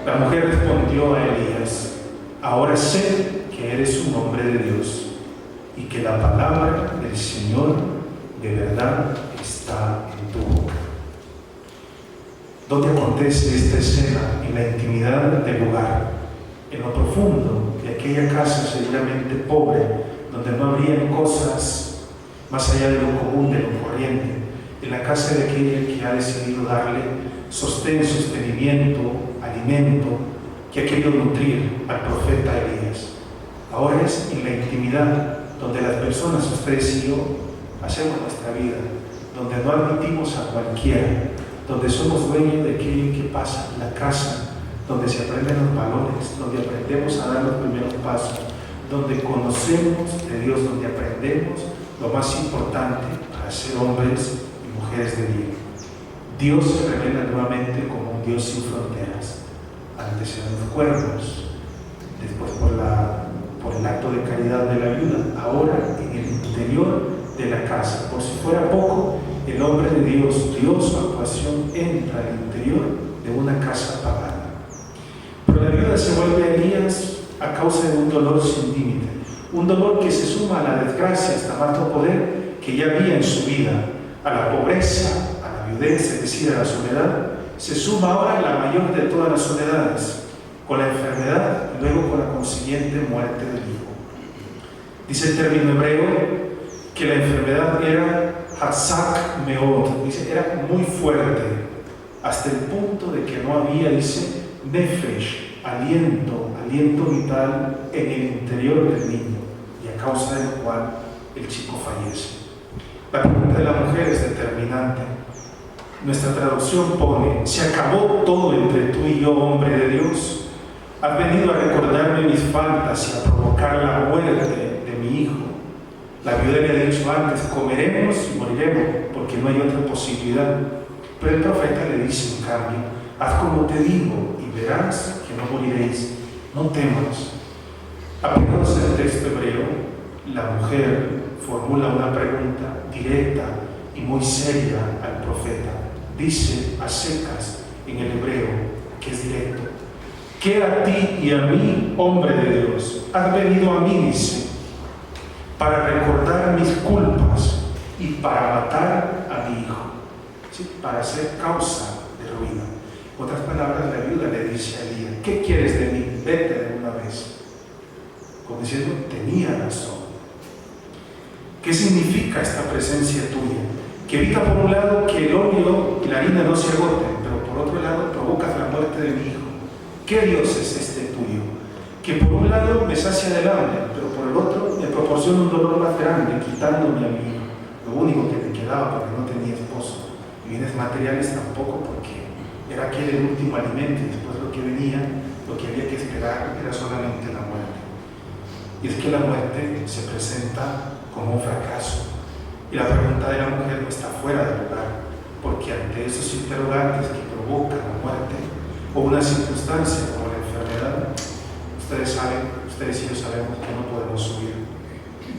La mujer respondió a Elías: ahora sé que eres un hombre de Dios y que la palabra del Señor de verdad está en tu boca. ¿Dónde acontece esta escena? En la intimidad del hogar, en lo profundo de aquella casa seguramente pobre, donde no habrían cosas más allá de lo común, de lo corriente, en la casa de aquella que ha decidido darle sostén, sostenimiento, alimento, que ha querido nutrir al profeta Elías. Ahora es en la intimidad donde las personas, ustedes y yo, hacemos nuestra vida, donde no admitimos a cualquiera, donde somos dueños de aquello que pasa, la casa, donde se aprenden los valores, donde aprendemos a dar los primeros pasos, donde conocemos de Dios, donde aprendemos lo más importante para ser hombres y mujeres de bien. Dios se revela nuevamente como un Dios sin fronteras. Antes eran los cuernos, después por el acto de caridad de la viuda, ahora en el interior de la casa. Por si fuera poco, el hombre de Dios, su actuación entra al interior de una casa pagana. Pero la viuda se vuelve a Elías a causa de un dolor sin límite, un dolor que se suma a la desgracia hasta más no poder que ya había en su vida, a la pobreza, a la viudez, es decir, a la soledad. Se suma ahora la mayor de todas las soledades, con la enfermedad y luego con la consiguiente muerte del hijo. Dice el término hebreo que la enfermedad era Hazak Meod, dice, era muy fuerte, hasta el punto de que no había, dice, Nefesh, aliento vital en el interior del niño, y a causa de lo cual el chico fallece. La pregunta de la mujer es determinante. Nuestra traducción pone: se acabó todo entre tú y yo, hombre de Dios. Has venido a recordarme mis faltas y a provocar la muerte de mi hijo. La viuda le ha dicho antes: comeremos y moriremos, porque no hay otra posibilidad. Pero el profeta le dice, en cambio: haz como te digo y verás que no moriréis. No temas. Apegados al texto hebreo, la mujer formula una pregunta directa y muy seria al profeta. Dice a secas en el hebreo, que es directo: ¿qué a ti y a mí, hombre de Dios? Has venido a mí, dice, para recordar mis culpas y para matar a mi hijo, ¿sí? Para ser causa de ruina. En otras palabras, la viuda le dice a Elías: ¿qué quieres de mí? Vete de una vez. Como diciendo, tenía razón. ¿Qué significa esta presencia tuya? Que evita por un lado que el óleo y la harina no se agoten, pero por otro lado provocas la muerte de mi hijo. ¿Qué Dios es este tuyo? Que por un lado me sacia del hambre, pero por el otro me proporciona un dolor más grande, quitándome a mi hijo, lo único que me quedaba porque no tenía esposo. Y bienes materiales tampoco, porque era aquel el último alimento, y después lo que venía, lo que había que esperar era solamente la muerte. Y es que la muerte se presenta como un fracaso. Y la pregunta de la mujer no está fuera de lugar, porque ante esos interrogantes que provocan la muerte o una circunstancia como la enfermedad, ustedes saben, ustedes y yo sabemos que no podemos subir,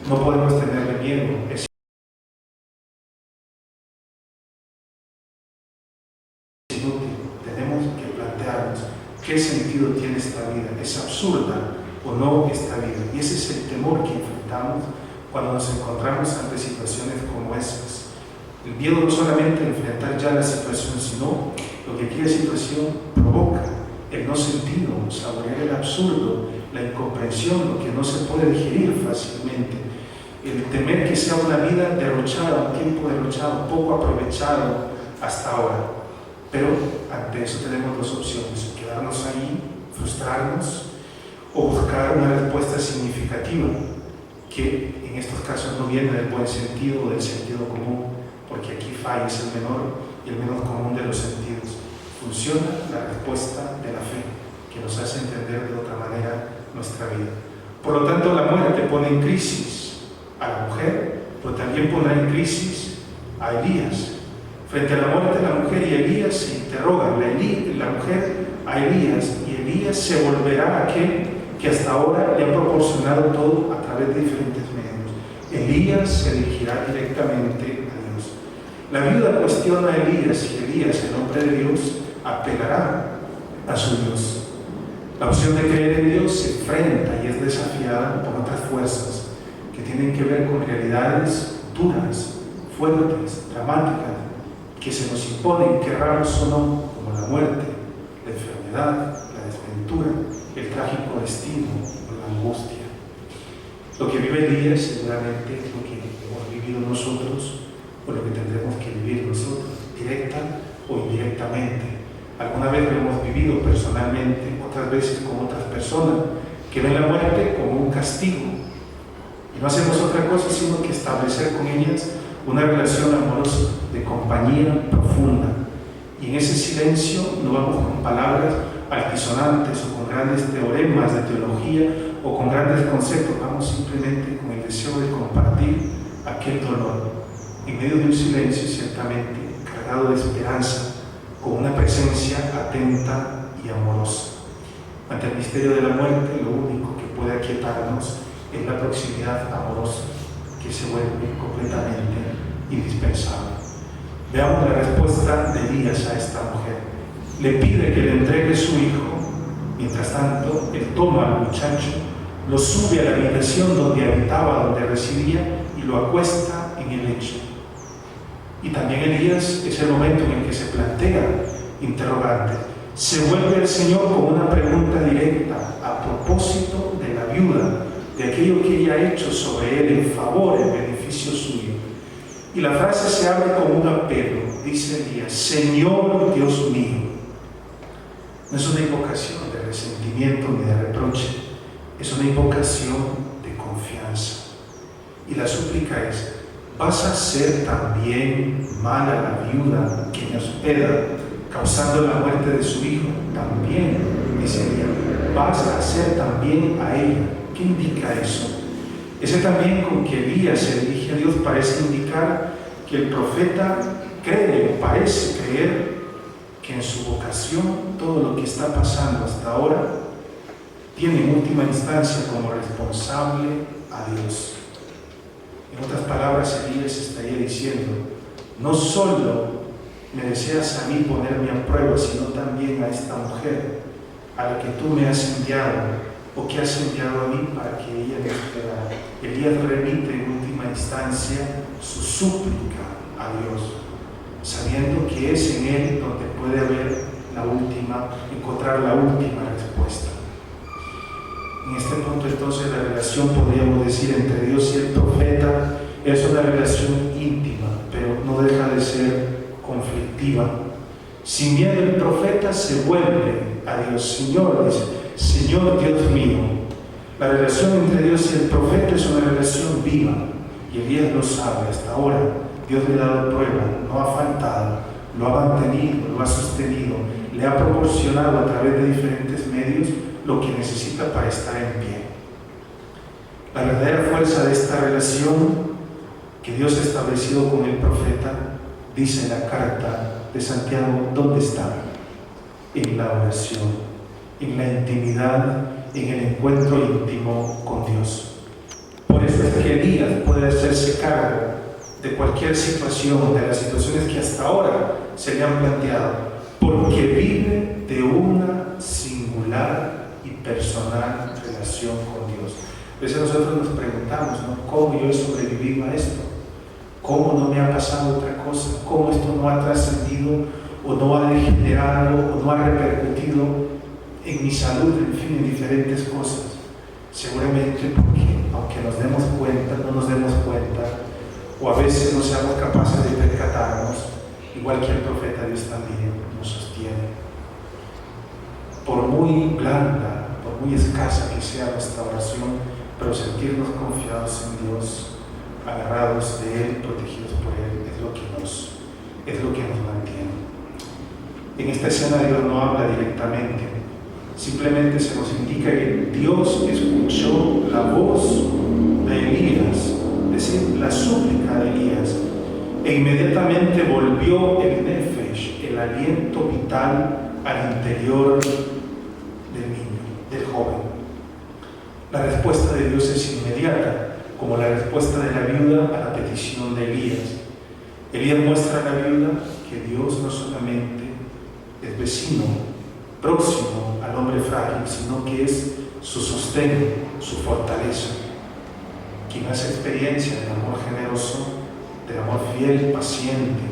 no podemos tenerle miedo. Es inútil. Tenemos que plantearnos qué sentido tiene esta vida. ¿Es absurda o no esta vida? Y ese es el temor que enfrentamos cuando nos encontramos ante situaciones como esas. El miedo no solamente de enfrentar ya la situación, sino lo que aquella situación provoca: el no sentido, saborear el absurdo, la incomprensión, lo que no se puede digerir fácilmente, el temer que sea una vida derrochada, un tiempo derrochado, poco aprovechado hasta ahora. Pero ante eso tenemos dos opciones: quedarnos ahí, frustrarnos, o buscar una respuesta significativa, que en estos casos no viene del buen sentido o del sentido común, porque aquí falla, es el menor y el menos común de los sentidos. Funciona la respuesta de la fe, que nos hace entender de otra manera nuestra vida. Por lo tanto, la muerte pone en crisis a la mujer, pero también pondrá en crisis a Elías. Frente a la muerte de la mujer y Elías se interrogan, la mujer a Elías, y Elías se volverá aquel que hasta ahora le ha proporcionado todo a través de diferentes medios. Elías se dirigirá directamente a Dios. La viuda cuestiona a Elías y Elías, el hombre de Dios, apelará a su Dios. La opción de creer en Dios se enfrenta y es desafiada por otras fuerzas que tienen que ver con realidades duras, fuertes, dramáticas, que se nos imponen, querramos o no, como la muerte, la enfermedad, la desventura, el trágico destino o la angustia. Lo que vive Elías seguramente es lo que hemos vivido nosotros o lo que tendremos que vivir nosotros, directa o indirectamente. Alguna vez lo hemos vivido personalmente, otras veces con otras personas que ven la muerte como un castigo. Y no hacemos otra cosa sino que establecer con ellas una relación amorosa, de compañía profunda. Y en ese silencio no vamos con palabras altisonantes o con grandes teoremas de teología o con grandes conceptos, vamos simplemente con el deseo de compartir aquel dolor en medio de un silencio ciertamente cargado de esperanza, con una presencia atenta y amorosa. Ante el misterio de la muerte, lo único que puede aquietarnos es la proximidad amorosa, que se vuelve completamente indispensable. Veamos la respuesta de Elías a esta mujer. Le pide que le entregue su hijo. Mientras tanto, él toma al muchacho, lo sube a la habitación donde habitaba, donde residía, y lo acuesta en el lecho. Y también Elías es el momento en el que se plantea interrogante. Se vuelve el Señor con una pregunta directa a propósito de la viuda, de aquello que ella ha hecho sobre él en favor, en beneficio suyo. Y la frase se abre con un apelo. Dice Elías: Señor Dios mío. No es una invocación de resentimiento ni de reproche, es una invocación de confianza. Y la súplica es: ¿vas a ser también mala la viuda que me hospeda, causando la muerte de su hijo? También, dice ella, ¿vas a hacer también a ella? ¿Qué indica eso? Ese también con que Elías se dirige a Dios parece indicar que el profeta cree o parece creer que en su vocación todo lo que está pasando hasta ahora tiene en última instancia como responsable a Dios. En otras palabras, Elías estaría diciendo: no solo me deseas a mí ponerme a prueba, sino también a esta mujer, a la que tú me has enviado, o que has enviado a mí para que ella me hospedara. Elías remite en última instancia su súplica a Dios, sabiendo que es en Él donde puede encontrar la última respuesta. En este punto entonces la relación, podríamos decir, entre Dios y el profeta es una relación íntima, pero no deja de ser conflictiva. Sin miedo el profeta se vuelve a Dios. Señor, dice, Señor Dios mío. La relación entre Dios y el profeta es una relación viva, y Elías lo sabe. Hasta ahora Dios le ha dado prueba, no ha faltado, lo ha mantenido, lo ha sostenido, le ha proporcionado a través de diferentes medios lo que necesita para estar en pie. La verdadera fuerza de esta relación que Dios ha establecido con el profeta, dice la carta de Santiago, ¿dónde está? En la oración, en la intimidad, en el encuentro íntimo con Dios. Por eso es que Elías puede hacerse cargo de cualquier situación, de las situaciones que hasta ahora se le han planteado, porque vive de una singular y personal relación con Dios. A veces nosotros nos preguntamos, ¿no? ¿Cómo yo he sobrevivido a esto? ¿Cómo no me ha pasado otra cosa? ¿Cómo esto no ha trascendido o no ha degenerado o no ha repercutido en mi salud, en fin, en diferentes cosas? Seguramente porque, aunque nos demos cuenta, no nos demos cuenta, o a veces no seamos capaces de percatarnos, igual que el profeta, Dios también nos sostiene. Por muy blanda, por muy escasa que sea nuestra oración, pero sentirnos confiados en Dios, agarrados de Él, protegidos por Él, es lo que nos mantiene. En esta escena Dios no habla directamente, simplemente se nos indica que Dios escuchó la voz de Elías, es decir, la súplica de Elías, e inmediatamente volvió el nefesh, el aliento vital, al interior del niño, del joven. La respuesta de Dios es inmediata, como la respuesta de la viuda a la petición de Elías. Elías muestra a la viuda que Dios no solamente es vecino, próximo al hombre frágil, sino que es su sostén, su fortaleza. Quien hace experiencia del amor generoso, del amor fiel, paciente,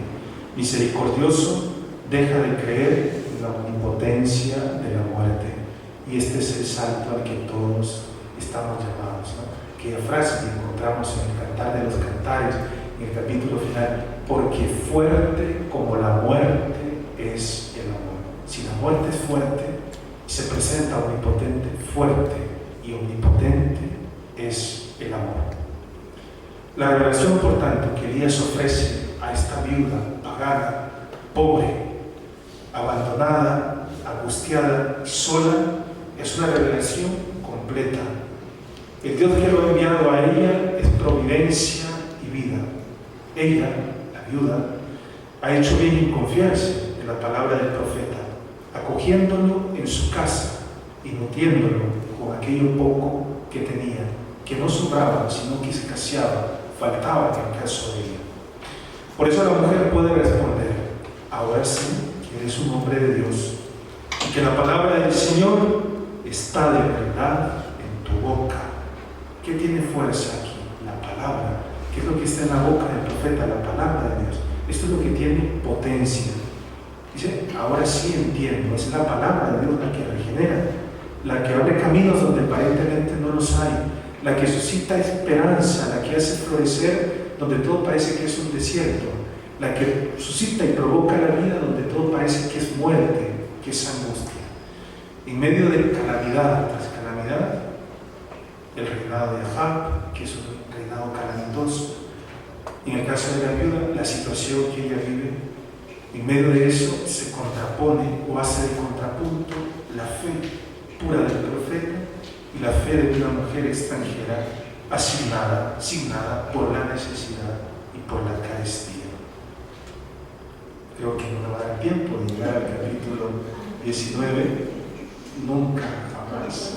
misericordioso, deja de creer en la omnipotencia de la muerte. Y este es el salto al que todos estamos llamados, ¿no? Aquella frase que encontramos en el Cantar de los Cantares, en el capítulo final: porque fuerte como la muerte es el amor. Si la muerte es fuerte, se presenta omnipotente, fuerte y omnipotente es el amor. La revelación, por tanto, que Elías ofrece a esta viuda pagana, pobre, abandonada, angustiada, sola, es una revelación completa. El Dios que lo ha enviado a ella es providencia y vida. Ella, la viuda, ha hecho bien en confiarse en la palabra del profeta, acogiéndolo en su casa y nutriéndolo con aquello poco que tenía, que no sobraba, sino que escaseaba, faltaba en el caso de ella. Por eso la mujer puede responder: ahora sí que eres un hombre de Dios, y que la palabra del Señor está de verdad en tu boca. ¿Qué tiene fuerza aquí? La palabra. ¿Qué es lo que está en la boca del profeta? La palabra de Dios. Esto es lo que tiene potencia. Dice: ahora sí entiendo, es la palabra de Dios la que regenera, la que abre caminos donde aparentemente no los hay, la que suscita esperanza, la que hace florecer donde todo parece que es un desierto, la que suscita y provoca la vida donde todo parece que es muerte, que es angustia. En medio de calamidad tras calamidad, el reinado de Ahab, que es un reinado calamitoso. En el caso de la viuda, la situación que ella vive, en medio de eso se contrapone o hace de contrapunto la fe pura del profeta y la fe de una mujer extranjera asignada por la necesidad y por la carestía. Creo que no me va a dar tiempo de llegar al capítulo 19, nunca, jamás.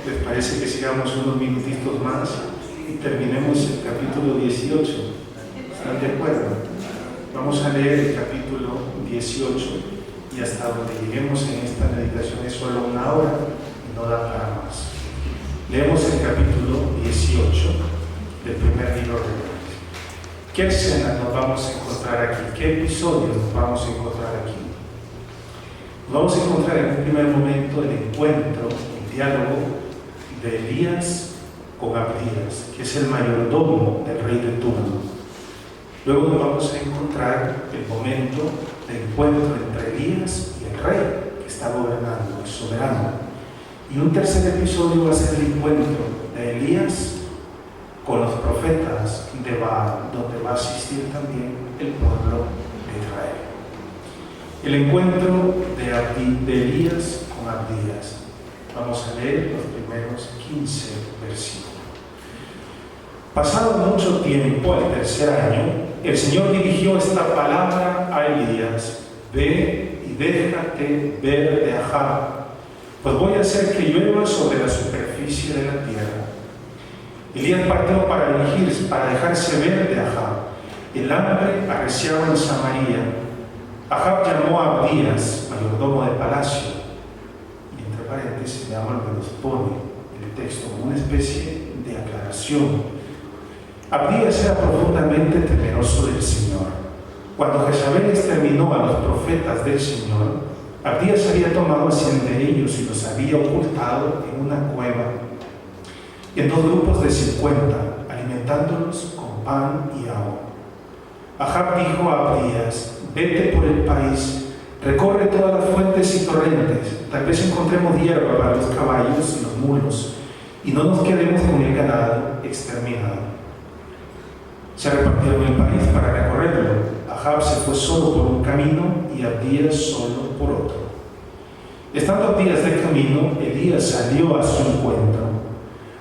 ¿Les parece que sigamos unos minutitos más y terminemos el capítulo 18? ¿Están de acuerdo? Vamos a leer el capítulo 18 y hasta donde lleguemos en esta meditación es solo una hora y no da para más. Leemos el capítulo 18 del primer libro de Reyes. ¿Qué escena nos vamos a encontrar aquí? ¿Qué episodio nos vamos a encontrar aquí? Nos vamos a encontrar en un primer momento el encuentro, el diálogo de Elías con Abdías, que es el mayordomo del rey de turno. Luego nos vamos a encontrar el momento de encuentro entre Elías y el rey que está gobernando, el soberano. Y un tercer episodio va a ser el encuentro de Elías con los profetas de Baal, donde va a asistir también el pueblo de Israel. El encuentro de Elías con Abdías. Vamos a leer los primeros 15 versículos. Pasado mucho tiempo, el tercer año, el Señor dirigió esta palabra a Elías: ve y déjate ver de Ahab, pues voy a hacer que llueva sobre la superficie de la tierra. Elías partió para dejarse ver de Ahab. El hambre arreciaba en Samaria. Ahab llamó a Abdías, mayordomo de palacio, y entre paréntesis le llama lo que nos pone en el texto como una especie de aclaración. Abdías era profundamente temeroso del Señor. Cuando Jezabel exterminó a los profetas del Señor, Abdías había tomado a 100 de ellos y los había ocultado en una cueva, en 2 grupos de 50, alimentándolos con pan y agua. Ahab dijo a Abdías: vete por el país, recorre todas las fuentes y torrentes, tal vez encontremos hierba para los caballos y los mulos, y no nos quedemos con el ganado exterminado. Se repartieron el país para recorrerlo. Ahab se fue solo por un camino y Abdías solo por otro. Estando Abdías de camino, Elías salió a su encuentro.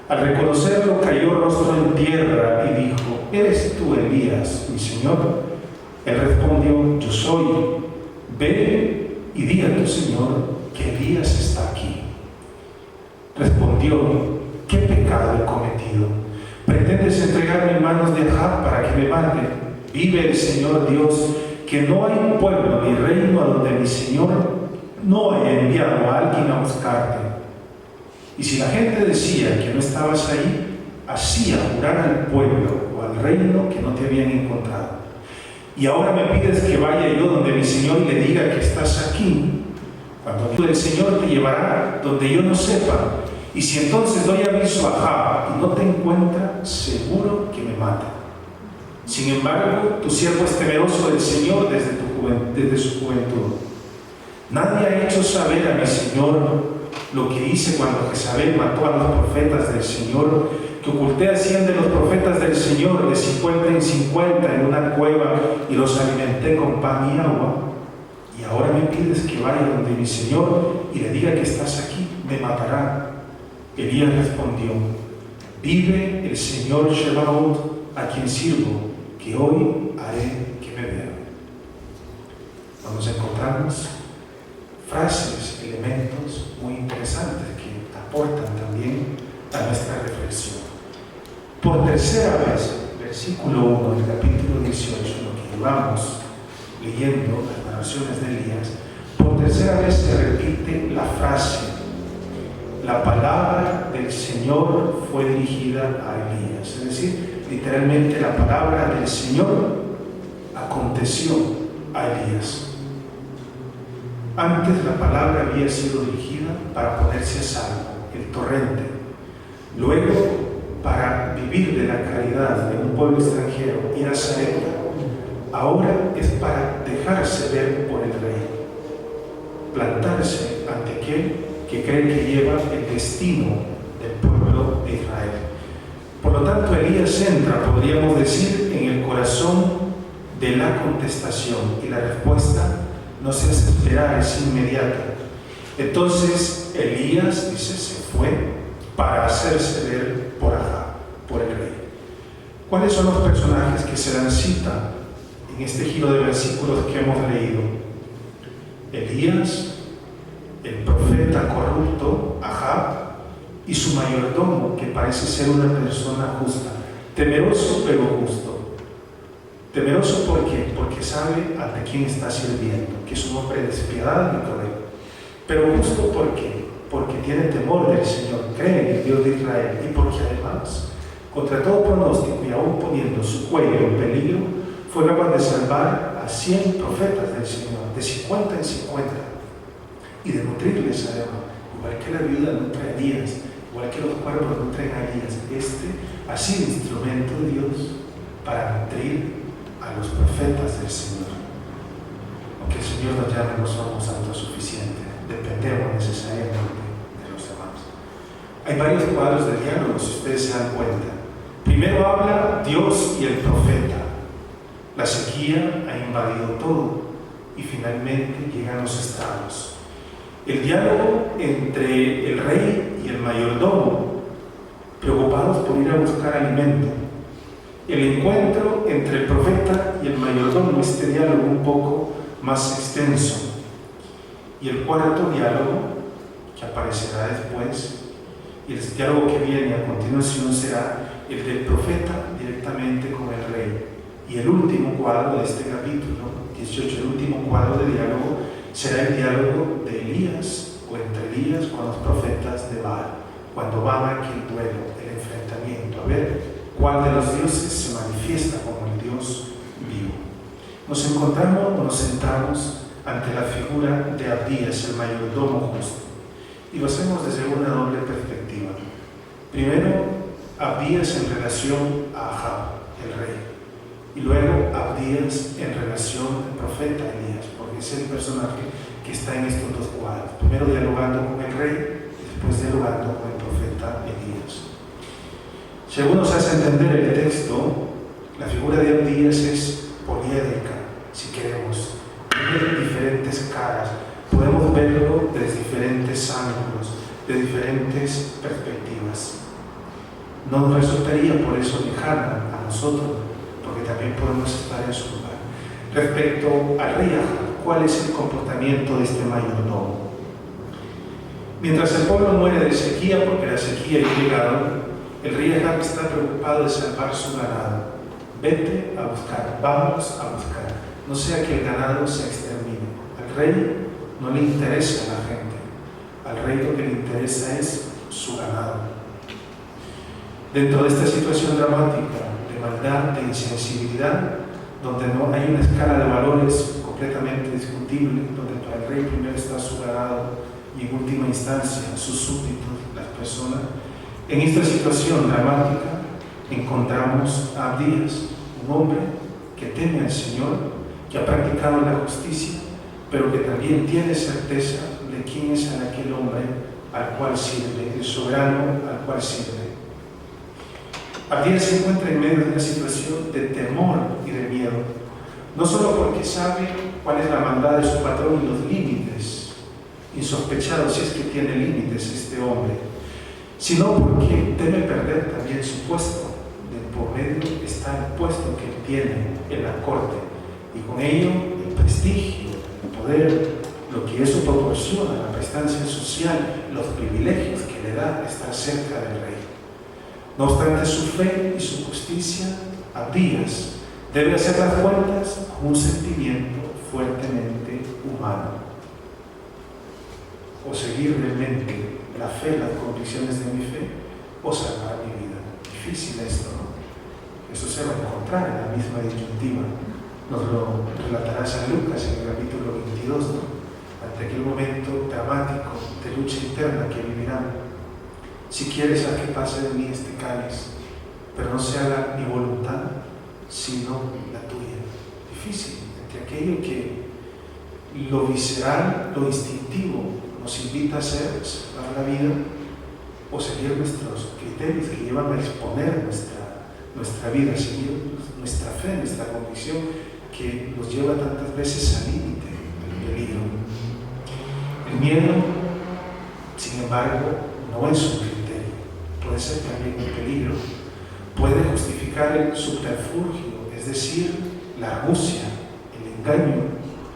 Al reconocerlo, cayó rostro en tierra y dijo: ¿eres tú, Elías, mi señor? Él respondió: yo soy. Ve y di a tu señor que Elías está aquí. Respondió: ¿qué pecado he cometido? ¿Pretendes entregarme en manos de Ahab para que me mate? Vive el Señor Dios, que no hay pueblo ni reino a donde mi Señor no he enviado a alguien a buscarte. Y si la gente decía que no estabas ahí, hacía jurar al pueblo o al reino que no te habían encontrado. Y ahora me pides que vaya yo donde mi Señor y le diga que estás aquí, cuando el Señor te llevará donde yo no sepa. Y si entonces doy aviso a Ahab y no te encuentra, seguro que me mata. Sin embargo, tu siervo es temeroso del Señor desde su juventud. Nadie ha hecho saber a mi Señor lo que hice cuando Jezabel mató a los profetas del Señor, que oculté a 100 de los profetas del Señor de 50 en 50 en una cueva y los alimenté con pan y agua. Y ahora me pides que vaya donde mi Señor y le diga que estás aquí, me matará. Elías respondió: vive el Señor Shebaot, a quien sirvo, que hoy haré que me vea. Nos encontramos frases, elementos muy interesantes que aportan también a nuestra reflexión. Por tercera vez, versículo 1 del capítulo 18, lo que llevamos leyendo las narraciones de Elías, por tercera vez se repite la frase: la palabra del Señor fue dirigida a Elías. Es decir, literalmente la palabra del Señor aconteció a Elías. Antes la palabra había sido dirigida para ponerse a salvo, el torrente. Luego, para vivir de la caridad de un pueblo extranjero, ir a Sarepta. Ahora es para dejarse ver por el rey, plantarse ante aquel que cree que lleva el destino del pueblo de Israel. Por lo tanto, Elías entra, podríamos decir, en el corazón de la contestación, y la respuesta no se hace esperar, es inmediata. Entonces Elías, dice, se fue para hacerse ver por Ahab, por el rey. ¿Cuáles son los personajes que se dan cita en este giro de versículos que hemos leído? Elías, el profeta corrupto Ahab y su mayordomo, que parece ser una persona justa, temeroso pero justo. Temeroso, ¿por qué? Porque sabe ante quién está sirviendo, que es un hombre despiadado y cruel. Pero justo, ¿por qué? Porque tiene temor del Señor, cree en el Dios de Israel, y porque además, contra todo pronóstico y aún poniendo su cuello en peligro, fue capaz de salvar a 100 profetas del Señor, de 50 en 50, y de nutrirles además, igual que la viuda nutre a Elías, igual que los cuervos nutren a Elías. Este ha sido instrumento de Dios para nutrir a los profetas del Señor. Aunque el Señor nos llame, no somos autosuficientes, dependemos necesariamente de los demás. Hay varios cuadros de diálogo, si ustedes se dan cuenta. Primero habla Dios y el profeta. La sequía ha invadido todo y finalmente llegan los estragos. El diálogo entre el rey y el mayordomo, preocupados por ir a buscar alimento. El encuentro entre el profeta y el mayordomo, este diálogo un poco más extenso. Y el cuarto diálogo, que aparecerá después, y el diálogo que viene a continuación será el del profeta directamente con el rey. Y el último cuadro de este capítulo 18, el último cuadro de diálogo, será el diálogo de Elías, o entre Elías con los profetas de Baal, cuando van a aquel duelo, el enfrentamiento, a ver cuál de los dioses se manifiesta como el Dios vivo. Nos encontramos, nos sentamos ante la figura de Abdías, el mayordomo justo, y lo hacemos desde una doble perspectiva. Primero, Abdías en relación a Ahab, el rey, y luego Abdías en relación al profeta Elías, porque es el personaje que está en estos dos cuadros, primero dialogando con el rey y después dialogando con el profeta Elías. Según nos hace entender el texto, la figura de Abdías es poliédrica, si queremos. Tiene diferentes caras, podemos verlo desde diferentes ángulos, de diferentes perspectivas. No nos resultaría por eso lejana a nosotros, porque también podemos estar en su lugar. Respecto al rey Ahab, ¿cuál es el comportamiento de este mayordomo? Mientras el pueblo muere de sequía, porque la sequía ha llegado, el rey Ahab está preocupado de salvar su ganado. Vete a buscar, vamos a buscar, no sea que el ganado se extermine. Al rey no le interesa a la gente. Al rey lo que le interesa es su ganado. Dentro de esta situación dramática de maldad, de insensibilidad, donde no hay una escala de valores completamente discutible, donde para el rey primero está su ganado y en última instancia sus súbditos, las personas, en esta situación dramática encontramos a Abdías, un hombre que teme al Señor, que ha practicado la justicia, pero que también tiene certeza de quién es aquel hombre al cual sirve, el soberano al cual sirve. Abdías se encuentra en medio de una situación de temor y de miedo, no solo porque sabe cuál es la maldad de su patrón y los límites insospechados, si es que tiene límites este hombre, sino porque teme perder también su puesto. De por medio está el puesto que él tiene en la corte, y con ello el prestigio, el poder, lo que eso proporciona, la prestancia social, los privilegios que le da estar cerca del rey. No obstante su fe y su justicia, Abdías debe hacer las cuentas con un sentimiento fuertemente humano. O seguir realmente la fe, las convicciones de mi fe, o salvar mi vida. Difícil esto, ¿no? Eso se va a encontrar en la misma disyuntiva. Nos lo relatará San Lucas en el capítulo 22, ¿no? Ante aquel momento dramático de lucha interna que vivirán. Si quieres, haz que pase de mí este cáliz, pero no se haga mi voluntad, sino la tuya. Difícil, entre aquello que lo visceral, lo instintivo nos invita a hacer, salvar la vida, o seguir nuestros criterios que llevan a exponer nuestra vida, seguir nuestra fe, nuestra convicción, que nos lleva tantas veces al límite, al peligro. El miedo, sin embargo, no es un criterio, puede ser también un peligro, puede justificar el subterfugio, es decir, la argucia, el engaño,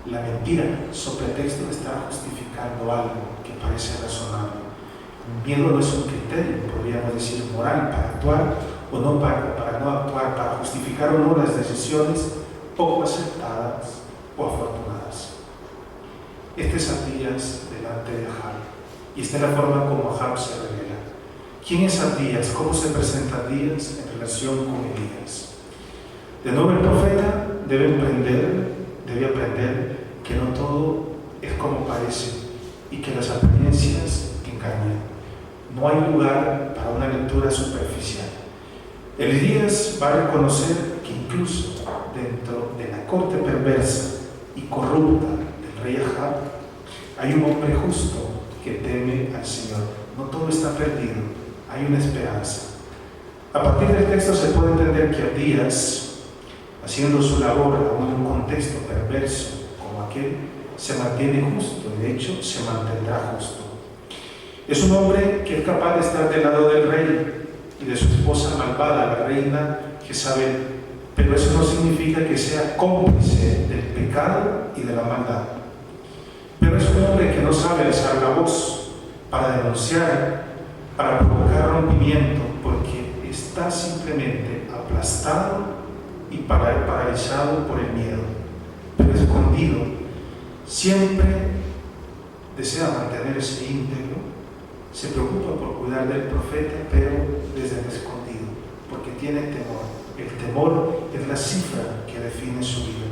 la mentira, sobre pretexto de estar justificando algo que parece razonable. El miedo no es un criterio, podríamos decir, moral para actuar o no para no actuar, para justificar o no las decisiones poco acertadas o afortunadas. Este es Abdías delante de Ahab, y esta es la forma como Ahab se revela. ¿Quién es Abdías? ¿Cómo se presenta Abdías en relación con Elías? De nuevo, el profeta debe aprender que no todo es como parece y que las apariencias engañan. No hay lugar para una lectura superficial. Elías va a reconocer que incluso dentro de la corte perversa y corrupta del rey Ahab hay un hombre justo que teme al Señor. No todo está perdido, hay una esperanza. A partir del texto se puede entender que Abdías, haciendo su labor aún en un contexto perverso como aquel, se mantiene justo, de hecho se mantendrá justo. Es un hombre que es capaz de estar del lado del rey y de su esposa malvada, la reina Jezabel, pero eso no significa que sea cómplice del pecado y de la maldad. Pero es un hombre que no sabe alzar la voz para denunciar, para provocar rompimiento, porque está simplemente aplastado y paralizado por el miedo, pero escondido. Siempre desea mantenerse íntegro, se preocupa por cuidar del profeta, pero desde el escondido, porque tiene temor. El temor es la cifra que define su vida.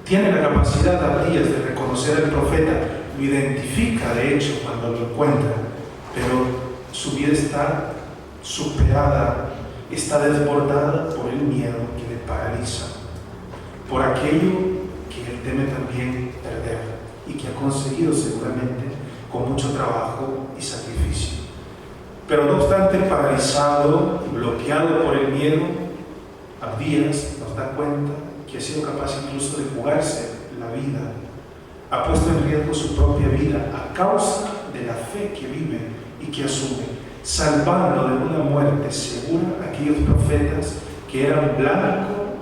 Tiene la capacidad de Abdías de reconocer al profeta, lo identifica de hecho cuando lo encuentra, pero su vida está superada, está desbordada por el miedo que le paraliza, por aquello que él teme también perder y que ha conseguido seguramente con mucho trabajo y sacrificio. Pero no obstante, paralizado y bloqueado por el miedo, Abdías nos da cuenta que ha sido capaz incluso de jugarse la vida, ha puesto en riesgo su propia vida a causa de la fe que vive y que asume, salvando de una muerte segura a aquellos profetas que eran blanco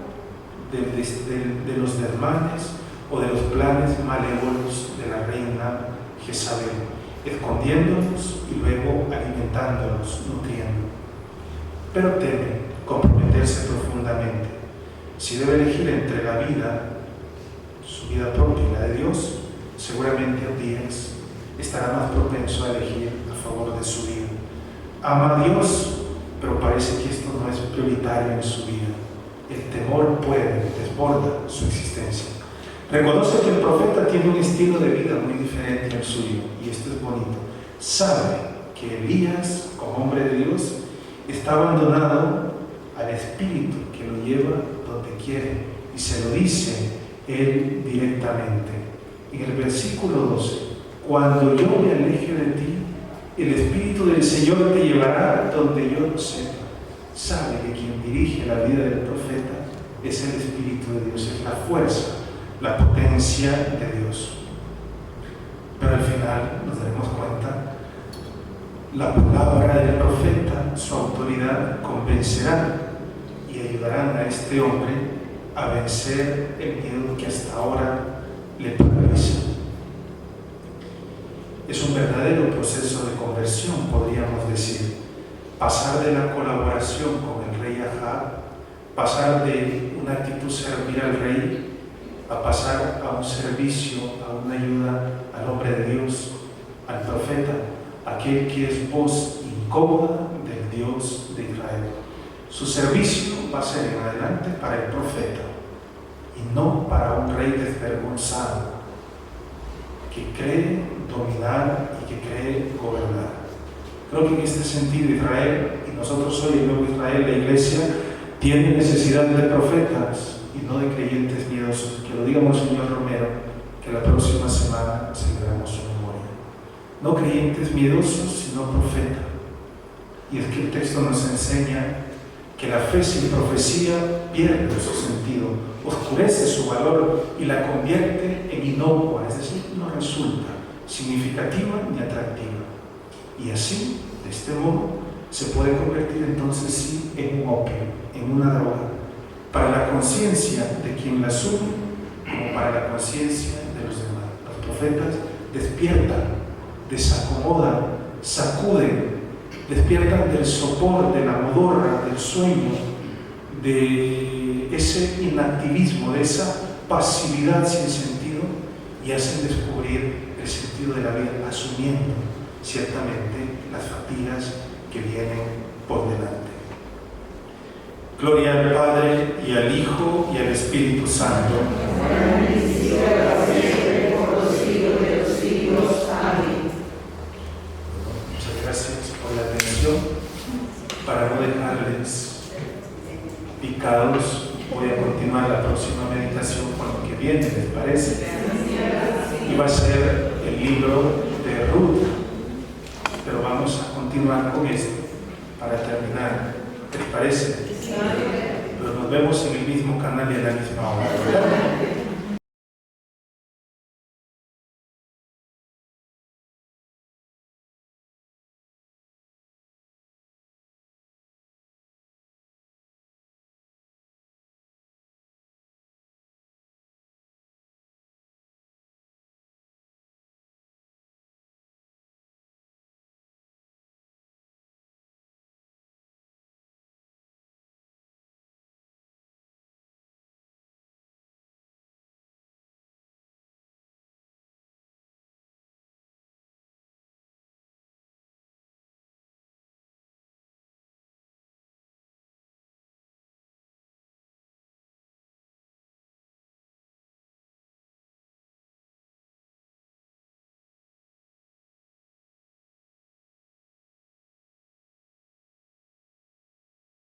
de los desmanes o de los planes malévolos de la reina Jezabel, escondiéndonos y luego alimentándonos, nutriendo. Pero teme comprometerse profundamente. Si debe elegir entre la vida, su vida propia y la de Dios, seguramente Elías estará más propenso a elegir a favor de su vida. Ama a Dios, pero parece que esto no es prioritario en su vida. El temor desborda su existencia. Reconoce que el profeta tiene un estilo de vida muy diferente al suyo, y esto es bonito. Sabe que Elías, como hombre de Dios, está abandonado al espíritu que lo lleva donde quiere, y se lo dice él directamente. En el versículo 12, cuando yo me aleje de ti, el Espíritu del Señor te llevará donde yo no sepa. Sabe que quien dirige la vida del profeta es el Espíritu de Dios, es la fuerza, la potencia de Dios. Pero al final nos daremos cuenta, la palabra del profeta, su autoridad, convencerá y ayudarán a este hombre a vencer el miedo que hasta ahora le paraliza. Es un verdadero proceso de conversión, podríamos decir. Pasar de la colaboración con el rey Ahab, pasar de una actitud servir al rey, a pasar a un servicio, a una ayuda al hombre de Dios, al profeta, aquel que es voz incómoda del Dios de Israel. Su servicio va a ser en adelante para el profeta y no para un rey desvergonzado que cree dominar y que cree gobernar. Creo que en este sentido Israel, y nosotros hoy el nuevo Israel, la iglesia, tiene necesidad de profetas y no de creyentes miedosos. Que lo diga Monseñor Romero, que la próxima semana celebramos su memoria. No creyentes miedosos, sino profeta. Y es que el texto nos enseña que la fe sin profecía pierde su sentido, oscurece su valor y la convierte en inocua, es decir, no resulta significativa ni atractiva. Y así, de este modo, se puede convertir entonces sí en un opio, en una droga, para la conciencia de quien la asume, como para la conciencia de los demás. Los profetas despiertan, desacomodan, sacuden, despiertan del sopor, de la modorra, del sueño, de ese inactivismo, de esa pasividad sin sentido, y hacen descubrir el sentido de la vida, asumiendo ciertamente las fatigas que vienen por delante. Gloria al Padre, y al Hijo, y al Espíritu Santo. Muchas gracias por la atención. Para no dejarles picados, voy a continuar la próxima meditación con lo que viene, ¿les parece? Y va a ser el libro de Ruth, pero vamos a continuar con esto para terminar. ¿Les parece? Pero nos vemos en el mismo canal y a la misma hora, ¿verdad?